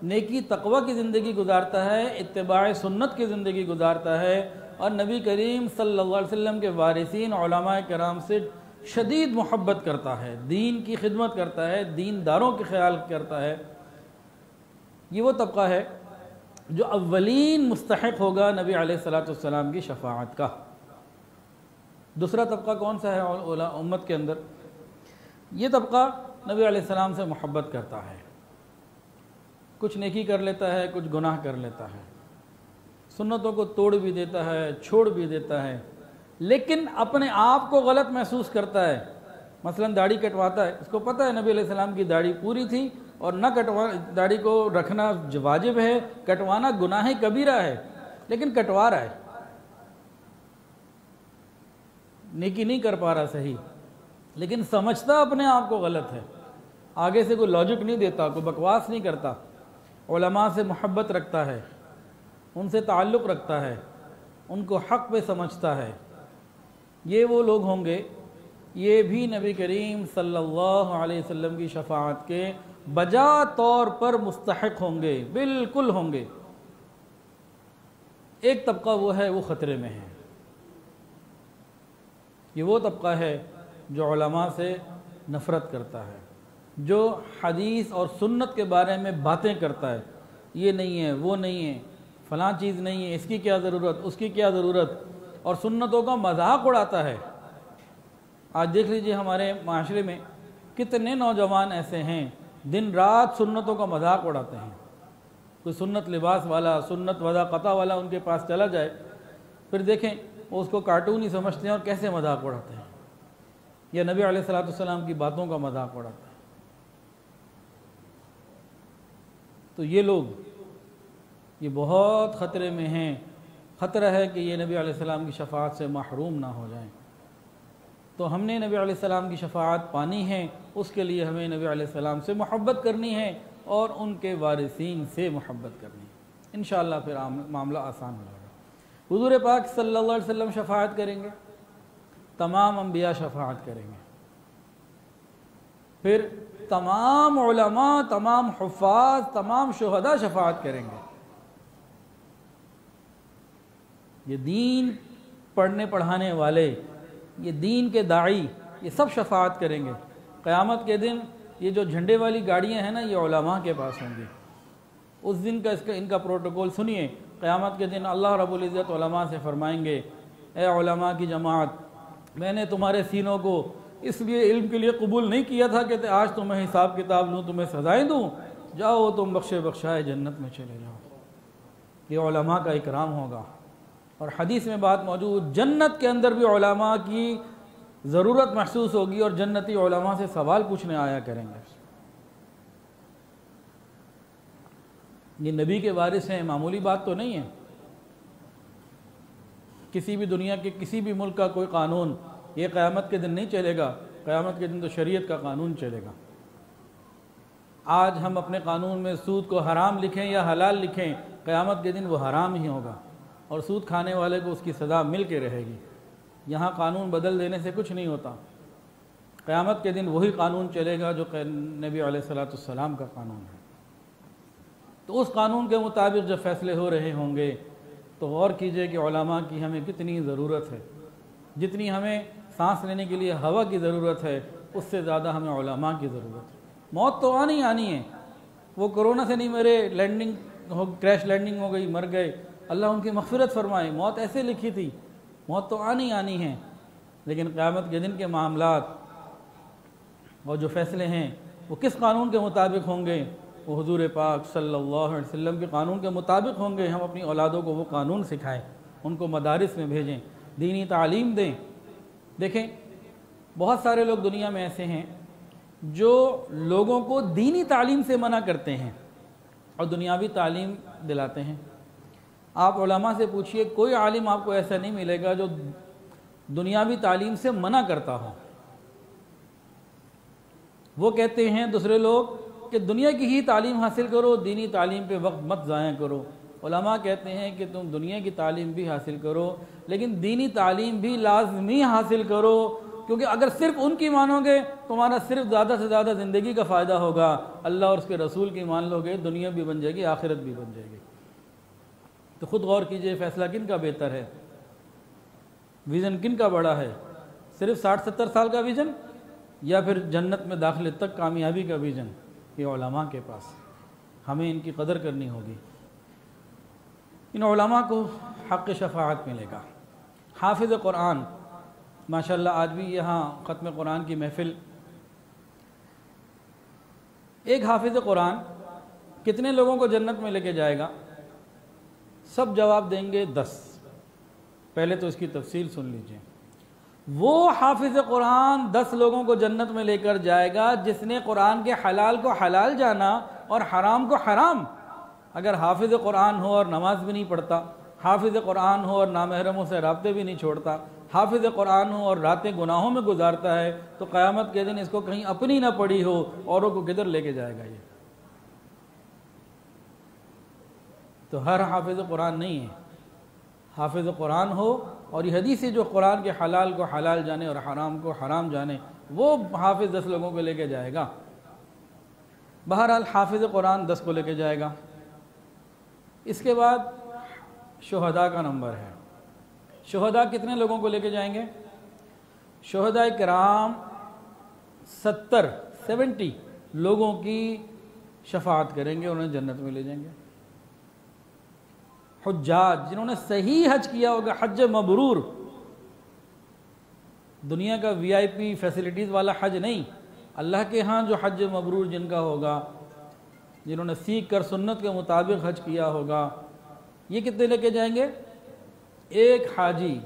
नेकी तक़वा की ज़िंदगी गुजारता है, इत्तिबाए सुन्नत की ज़िंदगी गुजारता है और नबी करीम सल्लल्लाहु अलैहि वसल्लम के वारिसीन उलमाए किराम से शदीद मोहब्बत करता है, दीन की खिदमत करता है, दीनदारों के ख्याल करता है। ये वो तबका है जो अव्वलीन मुस्तहिक़ होगा नबी अलैहिस्सलातु वस्सलाम की शफाअत का। दूसरा तबका कौन सा है उम्मत के अंदर? ये तबका नबी अलैहिस्सलाम से मोहब्बत करता है, कुछ नेकी कर लेता है, कुछ गुनाह कर लेता है, सुन्नतों को तोड़ भी देता है, छोड़ भी देता है, लेकिन अपने आप को गलत महसूस करता है। मसलन दाढ़ी कटवाता है, इसको पता है नबी अलैहिस्सलाम की दाढ़ी पूरी थी और न कटवा, दाढ़ी को रखना वाजिब है, कटवाना गुनाह कबीरा है, लेकिन कटवा रहा है, नेकी नहीं कर पा रहा सही, लेकिन समझता अपने आप को गलत है। आगे से कोई लॉजिक नहीं देता, कोई बकवास नहीं करता, उलमा से मोहब्बत रखता है, उनसे ताल्लुक़ रखता है, उनको हक़ पे समझता है। ये वो लोग होंगे, ये भी नबी करीम सल्लल्लाहु अलैहि वसल्लम की शफाअत के बजा तौर पर मुस्तहिक़ होंगे, बिल्कुल होंगे। एक तबका वो है, वो ख़तरे में है। ये वो तबका है जो उलमा से नफ़रत करता है, जो हदीस और सुन्नत के बारे में बातें करता है, ये नहीं है, वो नहीं है, फ़लाँ चीज़ नहीं है, इसकी क्या ज़रूरत, उसकी क्या ज़रूरत, और सुन्नतों का मजाक उड़ाता है। आज देख लीजिए हमारे माशरे में कितने नौजवान ऐसे हैं दिन रात सुन्नतों का मजाक उड़ाते हैं। कोई सुन्नत लिबास वाला, सुन्नत वदा क़ता वाला उनके पास चला जाए, फिर देखें वो उसको कार्टून ही समझते हैं और कैसे मजाक उड़ाते हैं, या नबी अलैहिस्सलाम की बातों का मजाक उड़ाता है। तो ये लोग ये बहुत ख़तरे में हैं। ख़तरा है कि ये नबी अलैहिस्सलाम की शफाअत से महरूम ना हो जाएं। तो हमने नबी अलैहिस्सलाम की शफाअत पानी है, उसके लिए हमें नबी अलैहिस्सलाम से मोहब्बत करनी है और उनके वारिसीन से मोहब्बत करनी है। इंशाअल्लाह फिर मामला आसान हो जाएगा। हुज़ूर पाक सल्लल्लाहु अलैहि वसल्लम शफाअत करेंगे, तमाम अंबिया शफाअत करेंगे, फिर तमाम उलमा, तमाम हुफ़ाज़, तमाम शुहदा शफाअत करेंगे। ये दीन पढ़ने पढ़ाने वाले, ये दीन के दाई, ये सब शफाअत करेंगे। क़यामत के दिन ये जो झंडे वाली गाड़ियाँ हैं ना, ये उलमा के पास होंगी। उस दिन का इनका प्रोटोकॉल सुनिए। क़यामत के दिन अल्लाह रब्बुल इज़्ज़त उलमा से फरमाएंगे, ए उलमा की जमात, मैंने तुम्हारे सीनों को इसलिए इल्म के लिए कबूल नहीं किया था कि आज तुम्हें हिसाब किताब लूँ, तुम्हें सज़ाएँ दूँ, जाओ तुम बख्शे बख्शाए जन्नत में चले जाओ। ये उलमा का इकराम होगा। और हदीस में बात मौजूद, जन्नत के अंदर भी उलमा की ज़रूरत महसूस होगी और जन्नती उलमा से सवाल पूछने आया करेंगे। ये नबी के वारिस हैं, मामूली बात तो नहीं है। किसी भी दुनिया के किसी भी मुल्क का कोई कानून ये क़यामत के दिन नहीं चलेगा। क़यामत के दिन तो शरीयत का कानून चलेगा। आज हम अपने कानून में सूद को हराम लिखें या हलाल लिखें, क़यामत के दिन वो हराम ही होगा और सूद खाने वाले को उसकी सज़ा मिल के रहेगी। यहाँ कानून बदल देने से कुछ नहीं होता। क़यामत के दिन वही कानून चलेगा जो नबी अलैहिस्सलाम का कानून है। तो उस कानून के मुताबिक जब फ़ैसले हो रहे होंगे तो गौर कीजिए कि उलमा की हमें कितनी ज़रूरत है। जितनी हमें सांस लेने के लिए हवा की ज़रूरत है, उससे ज़्यादा हमें उलमा की ज़रूरत है। मौत तो आनी आनी है। वो कोरोना से नहीं मरे, लैंडिंग हो, क्रैश लैंडिंग हो गई, मर गए, अल्लाह उनकी मग़फ़िरत फरमाए। मौत ऐसे लिखी थी, मौत तो आनी आनी है। लेकिन क़यामत के दिन के मामलात और जो फ़ैसले हैं वो किस कानून के मुताबिक होंगे? वो हुज़ूर पाक सल्लल्लाहु अलैहि वसल्लम के कानून के मुताबिक होंगे। हम अपनी औलादों को वो कानून सिखाएं, उनको मदारिस में भेजें, दीनी तालीम दें, देखें, बहुत सारे लोग दुनिया में ऐसे हैं जो लोगों को दीनी तालीम से मना करते हैं और दुनियावी तालीम दिलाते हैं। आप उलमा से पूछिए, कोई आलिम आपको ऐसा नहीं मिलेगा जो दुनियावी तालीम से मना करता हो। वो कहते हैं दूसरे लोग कि दुनिया की ही तालीम हासिल करो, दीनी तालीम पे वक्त मत ज़ाया करो। उलमा कहते हैं कि तुम दुनिया की तालीम भी हासिल करो, लेकिन दीनी तालीम भी लाजमी हासिल करो, क्योंकि अगर सिर्फ उनकी मानोगे तुम्हारा सिर्फ ज़्यादा से ज़्यादा ज़िंदगी का फ़ायदा होगा। अल्लाह और उसके रसूल की मान लोगे, दुनिया भी बन जाएगी, आखिरत भी बन जाएगी। तो ख़ुद गौर कीजिए, फ़ैसला किन का बेहतर है, विज़न किन का बड़ा है? सिर्फ 60-70 साल का विज़न या फिर जन्नत में दाखिले तक कामयाबी का विज़न? ये उलमा के पास, हमें इनकी कदर करनी होगी। इन उलमा को हक़ शफ़ाअत मिलेगा। हाफिज़ कुरान, माशाअल्लाह आज भी यहाँ ख़त्म कुरान की महफ़िल। एक हाफिज़ कुरान कितने लोगों को जन्नत में लेके जाएगा? सब जवाब देंगे 10। पहले तो इसकी तफसील सुन लीजिए। वो हाफिज़ कुरान 10 लोगों को जन्नत में लेकर जाएगा जिसने कुरान के हलाल को हलाल जाना और हराम को हराम। अगर हाफिज़ कुरान हो और नमाज भी नहीं पढ़ता, हाफिज़ कुरान हो और नामहरमों से राब्ते भी नहीं छोड़ता, हाफिज़ कुरान हो और रातें गुनाहों में गुजारता है, तो क़यामत के दिन इसको कहीं अपनी ना पड़ी हो, औरों को किधर लेके जाएगा ये? तो हर हाफिज़ कुरान नहीं है। हाफिज़ कुरान हो और ये हदीस जो कुरान के हलाल को हलाल जाने और हराम को हराम जाने, वो हाफिज़ 10 लोगों को लेके जाएगा। बहरहाल हाफिज़ कुरान 10 को लेके जाएगा। इसके बाद शुहदा का नंबर है। शुहदा कितने लोगों को लेके जाएंगे? शुहदा किराम 70 लोगों की शफाअत करेंगे, उन्हें जन्नत में ले जाएंगे। हुज्जाज, जिन्होंने सही हज किया होगा, हज मबरूर, दुनिया का VIP फैसिलिटीज़ वाला हज नहीं, अल्लाह के यहाँ जो हज मबरूर जिनका होगा, जिन्होंने सीख कर सुन्नत के मुताबिक हज किया होगा, ये कितने लेके जाएंगे? एक हाजी।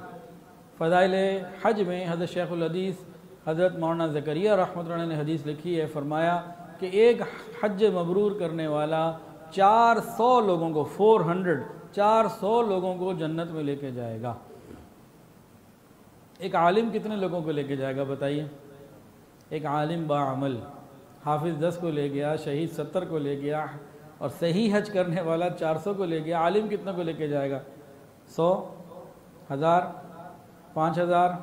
फ़ज़ाइल हज में हज़रत शेखुल हदीस हज़रत मौलाना ज़करिया रहमतुल्लाह ने हदीस लिखी है, फरमाया कि एक हज मबरूर करने वाला 400 लोगों को 400 लोगों को जन्नत में लेके जाएगा। एक आलिम कितने लोगों को लेके जाएगा बताइए? एक आलिम बाअमल, हाफिज़ 10 को ले गया, शहीद 70 को ले गया और सही हज करने वाला 400 को ले गया। आलिम कितने को लेके जाएगा? 100, 1000, 5000,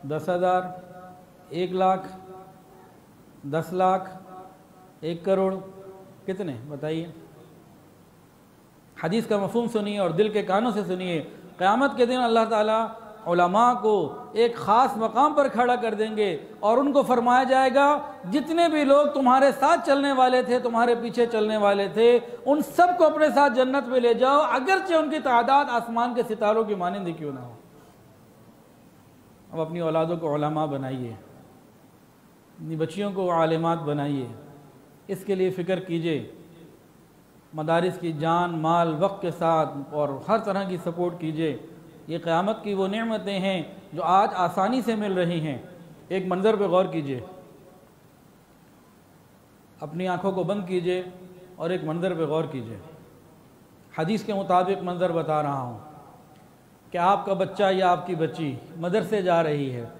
10,000, 1 लाख, 10 लाख, 1 करोड़, कितने बताइए? हदीस का मफ़हूम सुनिए और दिल के कानों से सुनिए। क़यामत के दिन अल्लाह ताला उलमा को एक ख़ास मकाम पर खड़ा कर देंगे और उनको फरमाया जाएगा, जितने भी लोग तुम्हारे साथ चलने वाले थे, तुम्हारे पीछे चलने वाले थे, उन सब को अपने साथ जन्नत में ले जाओ, अगरचे उनकी तादाद आसमान के सितारों की मानिंद क्यों ना हो। अब अपनी औलादों को उलमा बनाइए, अपनी बच्चियों को आलिमात बनाइए। इसके लिए फ़िक्र कीजिए, मदारिस की जान माल वक्त के साथ और हर तरह की सपोर्ट कीजिए। ये क़यामत की वो नेमतें हैं जो आज आसानी से मिल रही हैं। एक मंज़र पे गौर कीजिए, अपनी आँखों को बंद कीजिए और एक मंज़र पे गौर कीजिए। हदीस के मुताबिक मंज़र बता रहा हूँ कि आपका बच्चा या आपकी बच्ची मदरसे जा रही है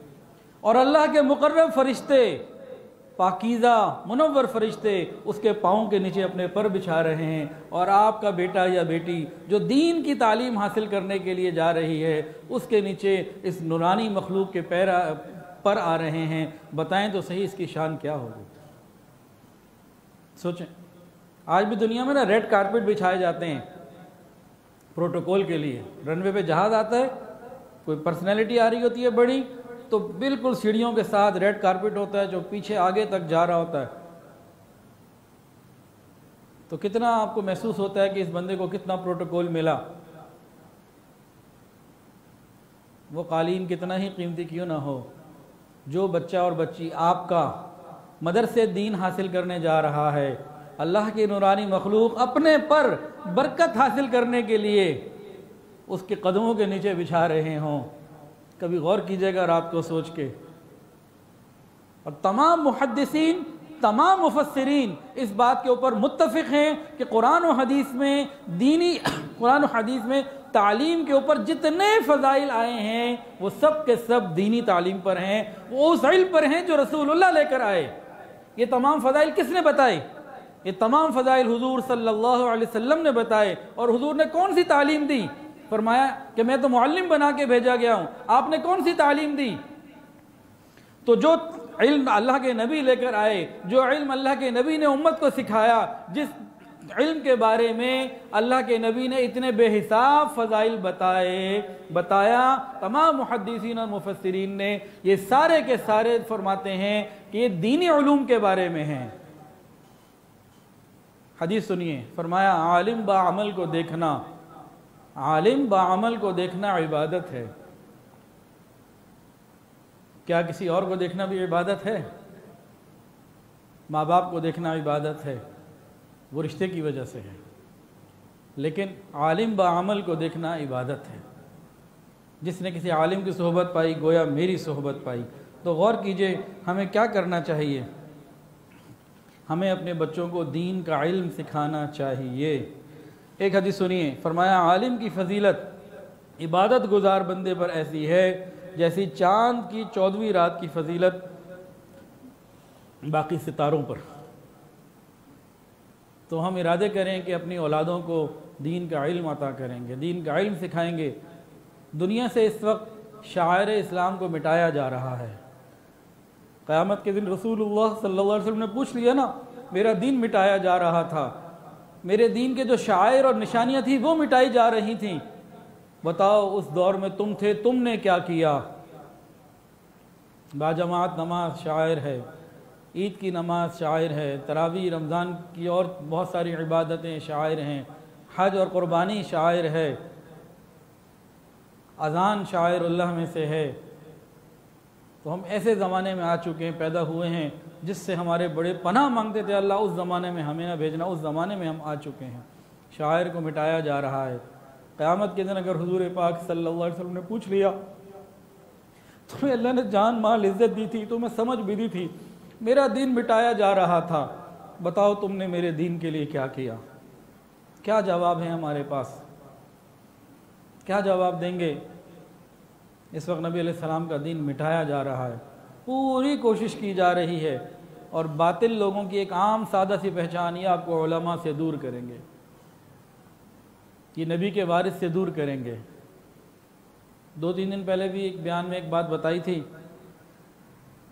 और अल्लाह के मुकर्रब फरिश्ते, पाकीज़ा मुनव्वर फरिश्ते उसके पाँव के नीचे अपने पर बिछा रहे हैं और आपका बेटा या बेटी जो दीन की तालीम हासिल करने के लिए जा रही है उसके नीचे इस नूरानी मखलूक के पर आ रहे हैं। बताएं तो सही इसकी शान क्या होगी? सोचें। आज भी दुनिया में ना रेड कारपेट बिछाए जाते हैं प्रोटोकॉल के लिए। रनवे पे जहाज़ आता है, कोई पर्सनैलिटी आ रही होती है बड़ी, तो बिल्कुल सीढ़ियों के साथ रेड कारपेट होता है जो पीछे आगे तक जा रहा होता है। तो कितना आपको महसूस होता है कि इस बंदे को कितना प्रोटोकॉल मिला। वो कालीन कितना ही कीमती क्यों ना हो, जो बच्चा और बच्ची आपका मदरसे दीन हासिल करने जा रहा है, अल्लाह की नूरानी मखलूक अपने पर बरकत हासिल करने के लिए उसके कदमों के नीचे बिछा रहे हों, कभी गौर कीजिएगा रात को सोच के। और तमाम मुहद्दिसीन, तमाम मुफस्सिरीन इस बात के ऊपर मुत्तफिक हैं कि कुरान और हदीस में कुरान और हदीस में तालीम के ऊपर जितने फ़ज़ाइल आए हैं वो सब के सब दीनी तालीम पर हैं, वो उस इल्म पर हैं जो रसूलुल्लाह लेकर आए। ये तमाम फ़ज़ाइल किसने बताए? ये तमाम फ़ज़ाइल हुज़ूर सल्लल्लाहु अलैहि वसल्लम ने बताए। और हुज़ूर ने कौन सी तालीम दी? फरमाया कि मैं तो मुअल्लिम बना के भेजा गया हूँ। आपने कौन सी तालीम दी? तो जो इल्म अल्लाह के नबी लेकर आए, जो इल्म अल्लाह के नबी ने उम्मत को सिखाया, जिस इल्म के बारे में अल्लाह के नबी ने इतने बेहिसाब फ़ज़ाइल बताया, तमाम मुहद्दिसीन और मुफस्सिरीन ने ये सारे के सारे फरमाते हैं कि ये दीनी उलूम के बारे में हैं। हदीस सुनिए, फरमाया आलिम बाअमल को देखना, आलिम बाअमल को देखना इबादत है। क्या किसी और को देखना भी इबादत है? माँ बाप को देखना इबादत है, वो रिश्ते की वजह से है, लेकिन आलिम बाअमल को देखना इबादत है। जिसने किसी आलिम की सोहबत पाई गोया मेरी सोहबत पाई। तो गौर कीजिए हमें क्या करना चाहिए। हमें अपने बच्चों को दीन का इल्म सिखाना चाहिए। एक हदीस सुनिए, फरमाया आलिम की फजीलत इबादत गुजार बंदे पर ऐसी है जैसी चांद की 14वीं रात की फजीलत बाकी सितारों पर। तो हम इरादे करें कि अपनी औलादों को दीन का इल्म अता करेंगे, दीन का इल्म सिखाएंगे। दुनिया से इस वक्त शायर इस्लाम को मिटाया जा रहा है। क़यामत के दिन रसूलुल्लाह सल्लल्लाहु अलैहि वसल्लम ने पूछ लिया ना, मेरा दीन मिटाया जा रहा था, मेरे दीन के जो शायर और निशानियाँ थी वो मिटाई जा रही थीं, बताओ उस दौर में तुम थे, तुमने क्या किया? बाजमात नमाज शायर है, ईद की नमाज शायर है, तरावी रमज़ान की और बहुत सारी इबादतें शायर हैं, हज और क़ुरबानी शायर है, अज़ान शायरुल्लाह में से है। तो हम ऐसे ज़माने में आ चुके हैं, पैदा हुए हैं जिससे हमारे बड़े पनाह मांगते थे, अल्लाह उस ज़माने में हमें ना भेजना। उस ज़माने में हम आ चुके हैं, शायर को मिटाया जा रहा है। क़यामत के दिन अगर हुज़ूर पाक सल्लल्लाहु अलैहि वसल्लम ने पूछ लिया, तुम्हें अल्लाह ने जान माल इज़्ज़त दी थी, तुम्हें समझ भी दी थी, मेरा दीन मिटाया जा रहा था, बताओ तुमने मेरे दीन के लिए क्या किया? क्या जवाब है हमारे पास? क्या जवाब देंगे? इस वक्त नबी अलैहिस्सलाम का दीन मिटाया जा रहा है, पूरी कोशिश की जा रही है। और बातिल लोगों की एक आम सादा सी पहचान ये आपको उलमा से दूर करेंगे, ये नबी के वारिस से दूर करेंगे। 2-3 दिन पहले भी एक बयान में एक बात बताई थी,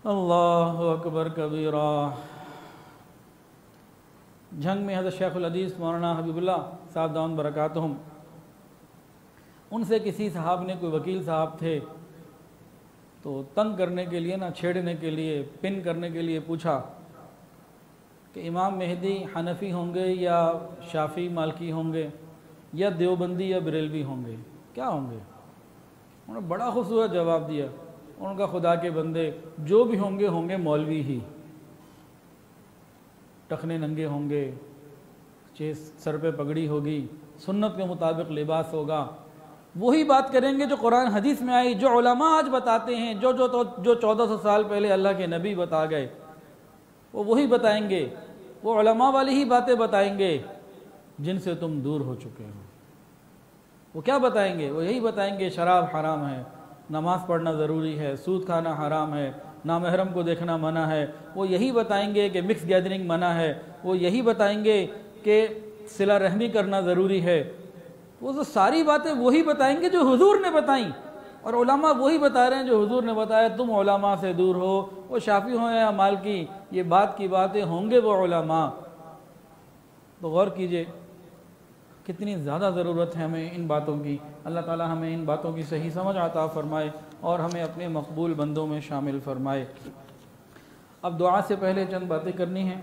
अल्लाहु अकबर कबीरा। जंग में हज़रत शेखुल हदीस मौलाना हबीबुल्लाह साहब दाऊन बरकातहुम, उनसे किसी साहब ने, कोई वकील साहब थे, तो तंग करने के लिए ना, छेड़ने के लिए, पिन करने के लिए पूछा कि इमाम मेहदी हनफी होंगे या शाफ़ी मालकी होंगे या देवबंदी या बरेलवी होंगे, क्या होंगे? उन्होंने बड़ा खूबसूरत जवाब दिया, उनका खुदा के बंदे जो भी होंगे होंगे मौलवी ही, टखने नंगे होंगे, सर पे पगड़ी होगी, सुन्नत के मुताबिक लिबास होगा, वही बात करेंगे जो कुरान हदीस में आई, जो उलमा आज बताते हैं, जो 1400 साल पहले अल्लाह के नबी बता गए, वो वही बताएंगे, वो उलमा वाली ही बातें बताएंगे जिनसे तुम दूर हो चुके हो। वो क्या बताएंगे? वो यही बताएंगे शराब हराम है, नमाज़ पढ़ना ज़रूरी है, सूद खाना हराम है, नामहरम को देखना मना है। वो यही बताएंगे कि मिक्स गैदरिंग मना है। वो यही बताएंगे कि सिला रहमी करना ज़रूरी है। वो तो सारी बातें वही बताएंगे जो हुजूर ने बताई, और उलमा वही बता रहे हैं जो हुजूर ने बताया। तुम उलमा से दूर हो, वो शाफी हो या मालकी, ये बात की बातें होंगे वो उलमा। तो गौर कीजिए कितनी ज़्यादा ज़रूरत है हमें इन बातों की। अल्लाह ताला हमें इन बातों की सही समझ अता फ़रमाए और हमें अपने मकबूल बंदों में शामिल फ़रमाए। अब दुआ से पहले चंद बातें करनी हैं।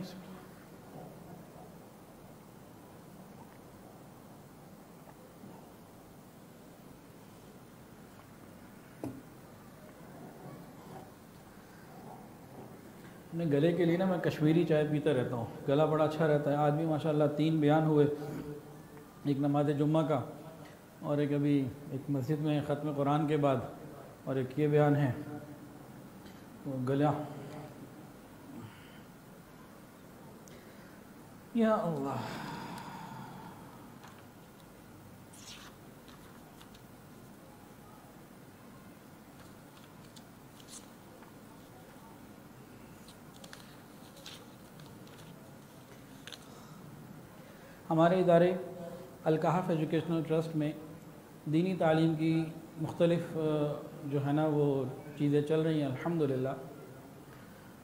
अपने गले के लिए ना मैं कश्मीरी चाय पीता रहता हूँ, गला बड़ा अच्छा रहता है। आज भी माशाल्लाह 3 बयान हुए, एक नमाज जुम्मा का और एक अभी एक मस्जिद में ख़त्म कुरान के बाद। और एक ये बयान है वो गला। या अल्लाह, हमारे इदारे अल-कहफ़ एजुकेशनल ट्रस्ट में दीनी तालीम की मुख्तलिफ़ जो है ना वो चीज़ें चल रही हैं अल्हम्दुलिल्लाह।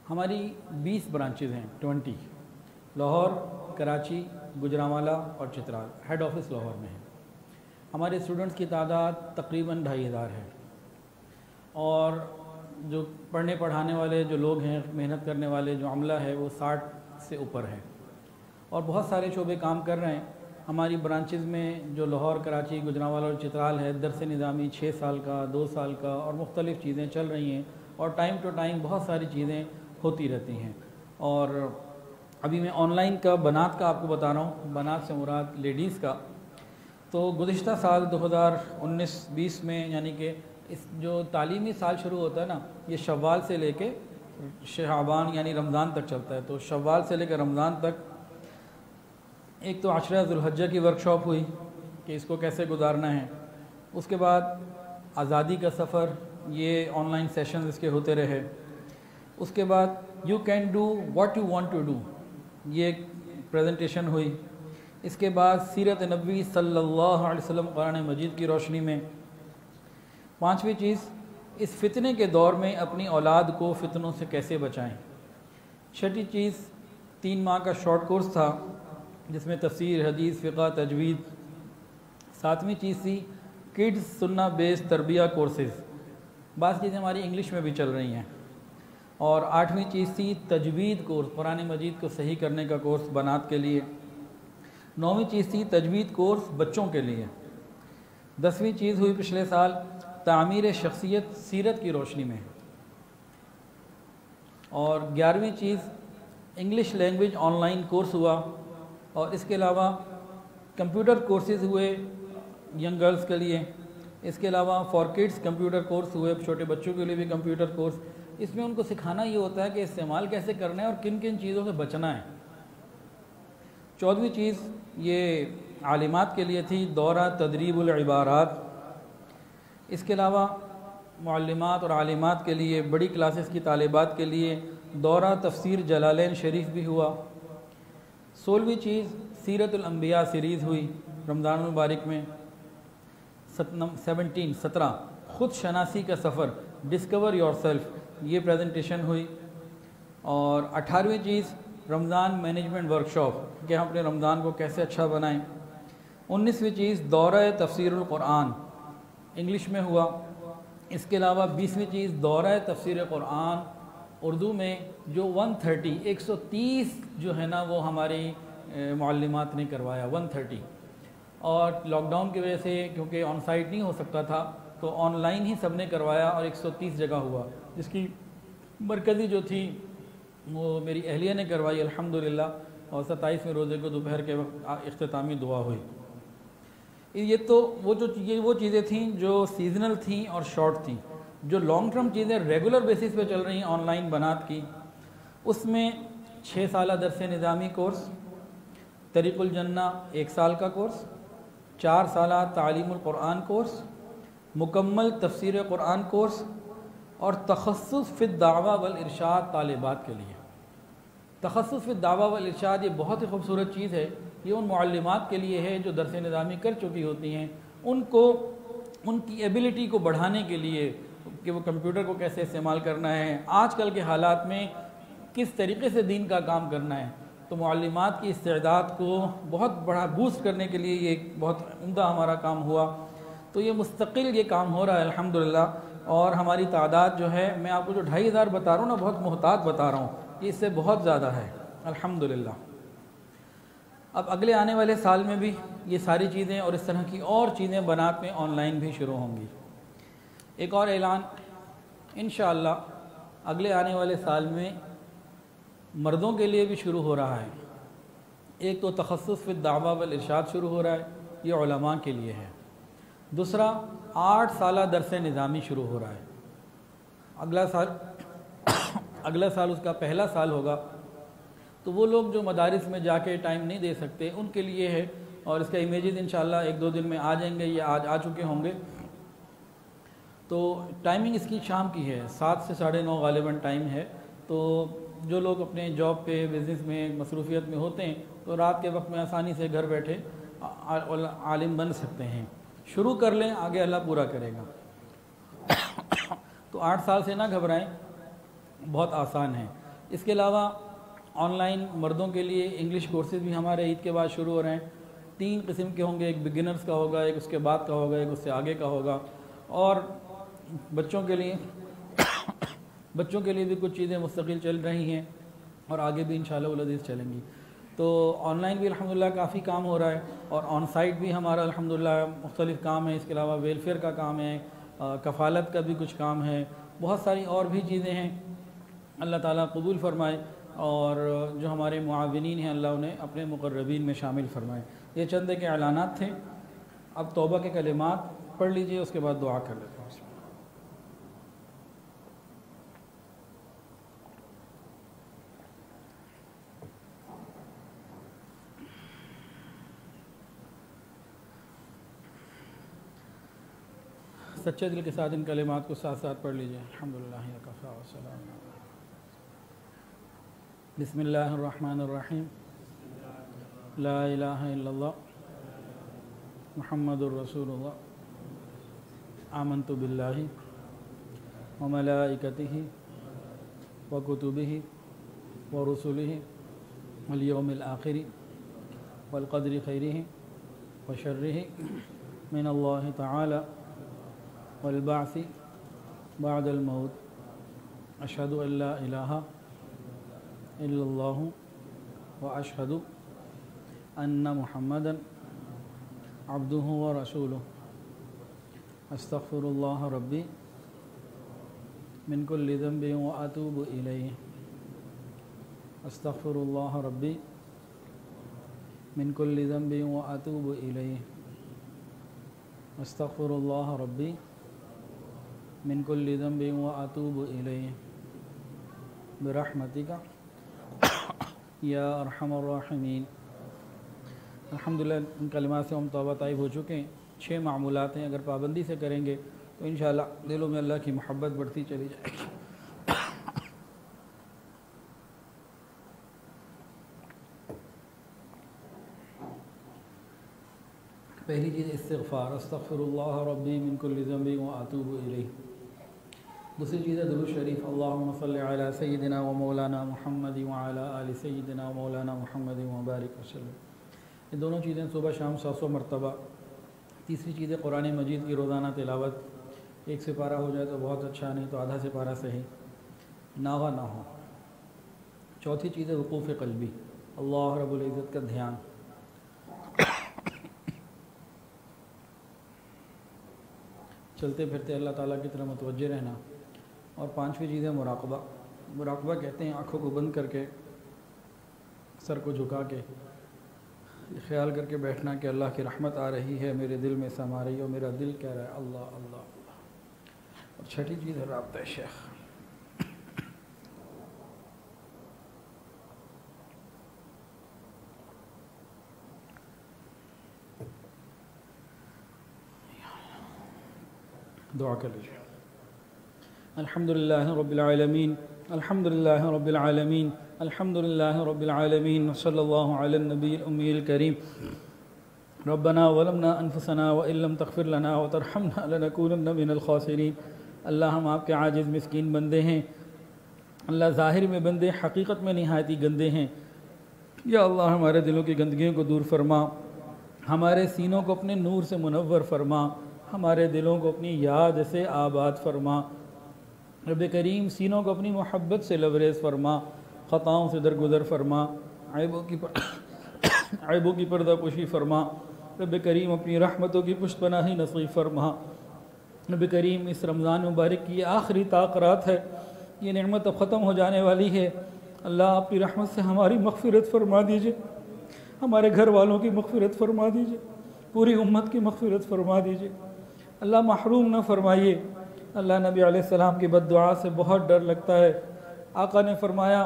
हमारी 20 ब्रांचेज़ हैं, 20 लाहौर, कराची, गुजरांवाला और चित्राल। हेड ऑफिस लाहौर में है। हमारे स्टूडेंट्स की तादाद तकरीबन 2500 है और जो पढ़ने पढ़ाने वाले जो लोग हैं, मेहनत करने वाले जो अमला है वो 60 से ऊपर है और बहुत सारे शोबे काम कर रहे हैं। हमारी ब्रांचेज़ में जो लाहौर, कराची, गुजरांवाला और चित्राल है, दरस निज़ामी 6 साल का, 2 साल का और मुख्तलिफ़ चीज़ें चल रही हैं और टाइम टू टाइम बहुत सारी चीज़ें होती रहती हैं। और अभी मैं ऑनलाइन का बनात का आपको बता रहा हूँ। बनात से मुराद लेडीज़ का। तो गुज़िश्ता साल 2019-20 में, यानी कि इस जो तालीमी साल शुरू होता है ना, ये शव्वाल से लेके शाबान यानी रमज़ान तक चलता है। तो शव्वाल से लेकर रमज़ान तक एक तो आशरा ज़ुल्हज्जा की वर्कशॉप हुई कि इसको कैसे गुजारना है। उसके बाद आज़ादी का सफ़र, ये ऑनलाइन सेशन इसके होते रहे। उसके बाद you can do what you want to do, ये प्रेजेंटेशन हुई। इसके बाद सीरत नबी सल्लल्लाहु अलैहि वसल्लम कुरान मजीद की रोशनी में। पांचवी चीज़, इस फितने के दौर में अपनी औलाद को फितनों से कैसे बचाएं। छठी चीज़, 3 माह का शॉर्ट कोर्स था जिसमें तफसीर, हदीस, फ़िक़्ह, तजवीद। 7वीं चीज़ थी किड्स सुन्ना बेस्ड तरबिया कोर्सेज़। बात चीज़ें हमारी इंग्लिश में भी चल रही हैं। और 8वीं चीज़ थी तजवीद कोर्स, कुरान मजीद को सही करने का कोर्स बनात के लिए। 9वीं चीज़ थी तजवीद कोर्स बच्चों के लिए। 10वीं चीज़ हुई पिछले साल तामीर शख्सियत सीरत की रोशनी में। और 11वीं चीज़ इंग्लिश लैंग्वेज ऑनलाइन कोर्स हुआ। और इसके अलावा कंप्यूटर कोर्सेज़ हुए यंग गर्ल्स के लिए। इसके अलावा फॉर किड्स कंप्यूटर कोर्स हुए, छोटे बच्चों के लिए भी कंप्यूटर कोर्स। इसमें उनको सिखाना ये होता है कि इस्तेमाल कैसे करना है और किन किन चीज़ों से बचना है। 14वीं चीज़ ये आलिमात के लिए थी दौरा तदरीबुल इबारात। इसके अलावा मुअल्लिमात और आलिमात के लिए, बड़ी क्लासेस की तालिबात के लिए दौरा तफसीर जलालैन शरीफ भी हुआ। 16वीं चीज़ सीरतुल अंबिया सीरीज़ हुई रमज़ान मुबारक में। 17 ख़ुद शनासी का सफ़र, डिस्कवर योरसेल्फ, ये प्रेजेंटेशन हुई। और 18वीं चीज़ रमज़ान मैनेजमेंट वर्कशॉप कि हम अपने रमज़ान को कैसे अच्छा बनाएं। 19वीं चीज़ दौरा तफसीरुल कुरान इंग्लिश में हुआ। इसके अलावा 20वीं चीज़ दौरा तफसीर कुरान उर्दू में जो 130 जो है ना वो हमारी मुअल्लिमात ने करवाया 130। और लॉकडाउन की वजह से क्योंकि ऑन साइट नहीं हो सकता था तो ऑनलाइन ही सब ने करवाया और 130 जगह हुआ, जिसकी मरकज़ी जो थी वो मेरी अहलिया ने करवाई अल्हम्दुलिल्लाह। और 27वें रोज़े को दोपहर के वक्त इख्तितामी दुआ हुई। ये तो वो चीज़ें थीं जो सीजनल थीं और शॉर्ट थीं। जो लॉन्ग टर्म चीज़ें रेगुलर बेसिस पे चल रही हैं ऑनलाइन बनात की, उसमें 6 साल दरस निज़ामी कोर्स, तरीक़ुल जन्ना 1 साल का कोर्स, 4 साल तालीमुल कुरान कोर्स, मुकम्मल तफसीर कुरान कोर्स और तखस्सुस फ़ी दावा वल इरशाद तालिबात के लिए। तखस्सुस फ़ी दावा वल इरशाद ये बहुत ही खूबसूरत चीज़ है। ये उन मुअल्लिमात के लिए है जो दरस निज़ामी कर चुकी होती हैं, उनको उनकी एबिलिटी को बढ़ाने के लिए कि वो कंप्यूटर को कैसे इस्तेमाल करना है, आजकल के हालात में किस तरीके से दीन का काम करना है। तो मुअल्लिमात की इस्तेदाद को बहुत बड़ा बूस्ट करने के लिए ये बहुत उम्दा हमारा काम हुआ। तो ये मुस्तकिल ये काम हो रहा है अल्हम्दुलिल्लाह। और हमारी तादाद जो है, मैं आपको जो 2500 बता रहा हूँ ना, बहुत मोहतात बता रहा हूँ, ये इससे बहुत ज़्यादा है अल्हम्दुलिल्लाह। अब अगले आने वाले साल में भी ये सारी चीज़ें और इस तरह की और चीज़ें बनात में ऑनलाइन भी शुरू होंगी। एक और ऐलान, इंशाअल्लाह अगले आने वाले साल में मर्दों के लिए भी शुरू हो रहा है। एक तो तखस्सुस फ़ी दावा वल इरशाद शुरू हो रहा है, ये उलमा के लिए है। दूसरा 8 साल दरस निज़ामी शुरू हो रहा है। अगला साल उसका पहला साल होगा, तो वो लोग जो मदारिस में जाके टाइम नहीं दे सकते उनके लिए है। और इसका इमेजेस इंशाल्लाह 1-2 दिन में आ जाएंगे, ये आज आ चुके होंगे। तो टाइमिंग इसकी शाम की है, 7 से 9:30 गालिबन टाइम है। तो जो लोग अपने जॉब पे बिज़नेस में मसरूफियत में होते हैं तो रात के वक्त में आसानी से घर बैठे आलिम बन सकते हैं। शुरू कर लें, आगे अल्लाह पूरा करेगा। तो 8 साल से ना घबराएं, बहुत आसान है। इसके अलावा ऑनलाइन मर्दों के लिए इंग्लिश कोर्सेज भी हमारे ईद के बाद शुरू हो रहे हैं। 3 किस्म के होंगे, एक बिगिनर्स का होगा, एक उसके बाद का होगा, एक उससे आगे का होगा। और बच्चों के लिए भी कुछ चीज़ें मुस्तकिल चल रही हैं और आगे भी इंशाअल्लाह उल अज़ीज़ चलेंगी। तो ऑनलाइन भी अल्हम्दुलिल्लाह काफ़ी काम हो रहा है और ऑन साइट भी हमारा अल्हम्दुलिल्लाह मुख्तलिफ़ काम है। इसके अलावा वेलफेयर का काम है, कफ़ालत का भी कुछ काम है, बहुत सारी और भी चीज़ें हैं। अल्लाह ताला कबूल फ़रमाए और जो हमारे मुआविनीन हैं अल्लाह उन्हें अपने मुक़र्रबीन में शामिल फ़रमाए। ये चंद के ऐलानात थे। अब तौबा के कलिमात पढ़ लीजिए, उसके बाद दुआ कर लेते हैं। सच्चे दिल के साथ इन कलिमात को साथ साथ पढ़ लीजिए। अल्हम्दुलिल्लाह वकफ़ा वस्सलाम। बिस्मिल्लाहिर्रहमानिर्रहीम। ला इलाहा इल्लल्लाह मुहम्मदुर रसूलुल्लाह। आमन्तु बिल्लाहि व मलाइकतिहि व कुतुबिहि व रुसुलिहि वल यौमिल आखिरि वल क़द्रि खैरिहि व शर्रिहि मिनल्लाहि तआला वल बाअसी बअदल मौत। अशहदु अल्ला इलाहा इल्लल्लाहु व अशहदु अन्ना मुहम्मदन अब्दुहु व रसूलुहु। अस्तग़फिरुल्लाह रब्बी मिन कुल्लि ज़ंबिन व अतूबु इलैहि। अस्तग़फिरुल्लाह रब्बी मिन कुल्लि ज़ंबिन व अतूबु इलैहि। अस्तग़फिरुल्लाह रब्बी मिन कुल्लि ज़ंबिन व अतूबु इलैहि बिरहमतिका या अरहमर राहिमीन। अल्हम्दुलिल्लाह इन कलिमात से हम तौबा ताइब हो चुके हैं। 6 मामूलात हैं, अगर पाबंदी से करेंगे तो इंशाअल्लाह दिलों में अल्लाह की मोहब्बत बढ़ती चली जाएगी। पहली चीज़ इस्तिग़फ़ार, अस्तग़फिरुल्लाह रब्बी मिन कुल्लि ज़ंबिन व अतूबु इलैहि। दूसरी चीज़ है दुरूद शरीफ, अल्लाहुम्मा सल्लि अला सय्यिदिना व मौलाना मुहम्मद व अला आलि सय्यिदिना व मौलाना मुहम्मद व बारिक वसल्लम। ये दोनों चीज़ें सुबह शाम 100 मरतबा। तीसरी चीज़ है कुरान मजीद की रोज़ाना तिलावत। 1 सिपारा हो जाए तो बहुत अच्छा, नहीं तो आधा सिपारा सही, नागा ना हो। चौथी चीज़ है वक़ूफ़ क़ल्बी, अल्लाह रब्बुल इज़्ज़त का ध्यान। चलते फिरते अल्लाह ताला की तरफ मुतवज्जे रहना। और 5वीं चीज़ है मुराक़बा। मुराक़बा कहते हैं आँखों को बंद करके, सर को झुका के ख्याल करके बैठना कि अल्लाह की रहमत आ रही है, मेरे दिल में समा रही है और मेरा दिल कह रहा है अल्लाह अल्लाह अल्लाह। और छठी चीज़ है राब्ता शेख। दुआ कर लीजिए। अल्हम्दुलिल्लाहि रब्बिल आलमीन, अल्हम्दुलिल्लाहि रब्बिल आलमीन, अल्हम्दुलिल्लाहि रब्बिल आलमीन, सल्लल्लाहु अला नबील उम्मील करीम। रब्बना वलमना अनफुसना व इल्लम तग़फिर लना व तरहमना लनकूनन्ना मिनल खासिरीन। अल्लाह हम आपके आजिज़ मिस्कीन बंदे हैं। अल्लाह ज़ाहिर में बंदे, हकीकत में निहायत ही गंदे हैं। या अल्लाह हमारे दिलों की गंदगियों को दूर फरमा, हमारे सीनों को अपने नूर से मुनव्वर फरमा, हमारे दिलों को अपनी याद से आबाद फरमा। रब करीम सीनों को अपनी मोहब्बत से लबरेज़ फरमा, ख़ताओं से दरगुजर फरमा, ऐबों की पर्दापोशी फरमा। रब करीम अपनी रहमतों की पुष्पनाही नसीब फरमा। रब करीम इस रमज़ान मुबारक की आखिरी ताक़रात है, ये नेमत अब ख़त्म हो जाने वाली है। अल्लाह आपकी रहमत से हमारी मग़फ़िरत फरमा दीजिए, हमारे घर वालों की मग़फ़िरत फरमा दीजिए, पूरी उम्मत की मग़फ़िरत फरमा दीजिए। अल्लाह महरूम न फरमाइए। अल्लाह नबी अलैहिस्सलाम की बद्दुआ से बहुत डर लगता है। आका ने फरमाया,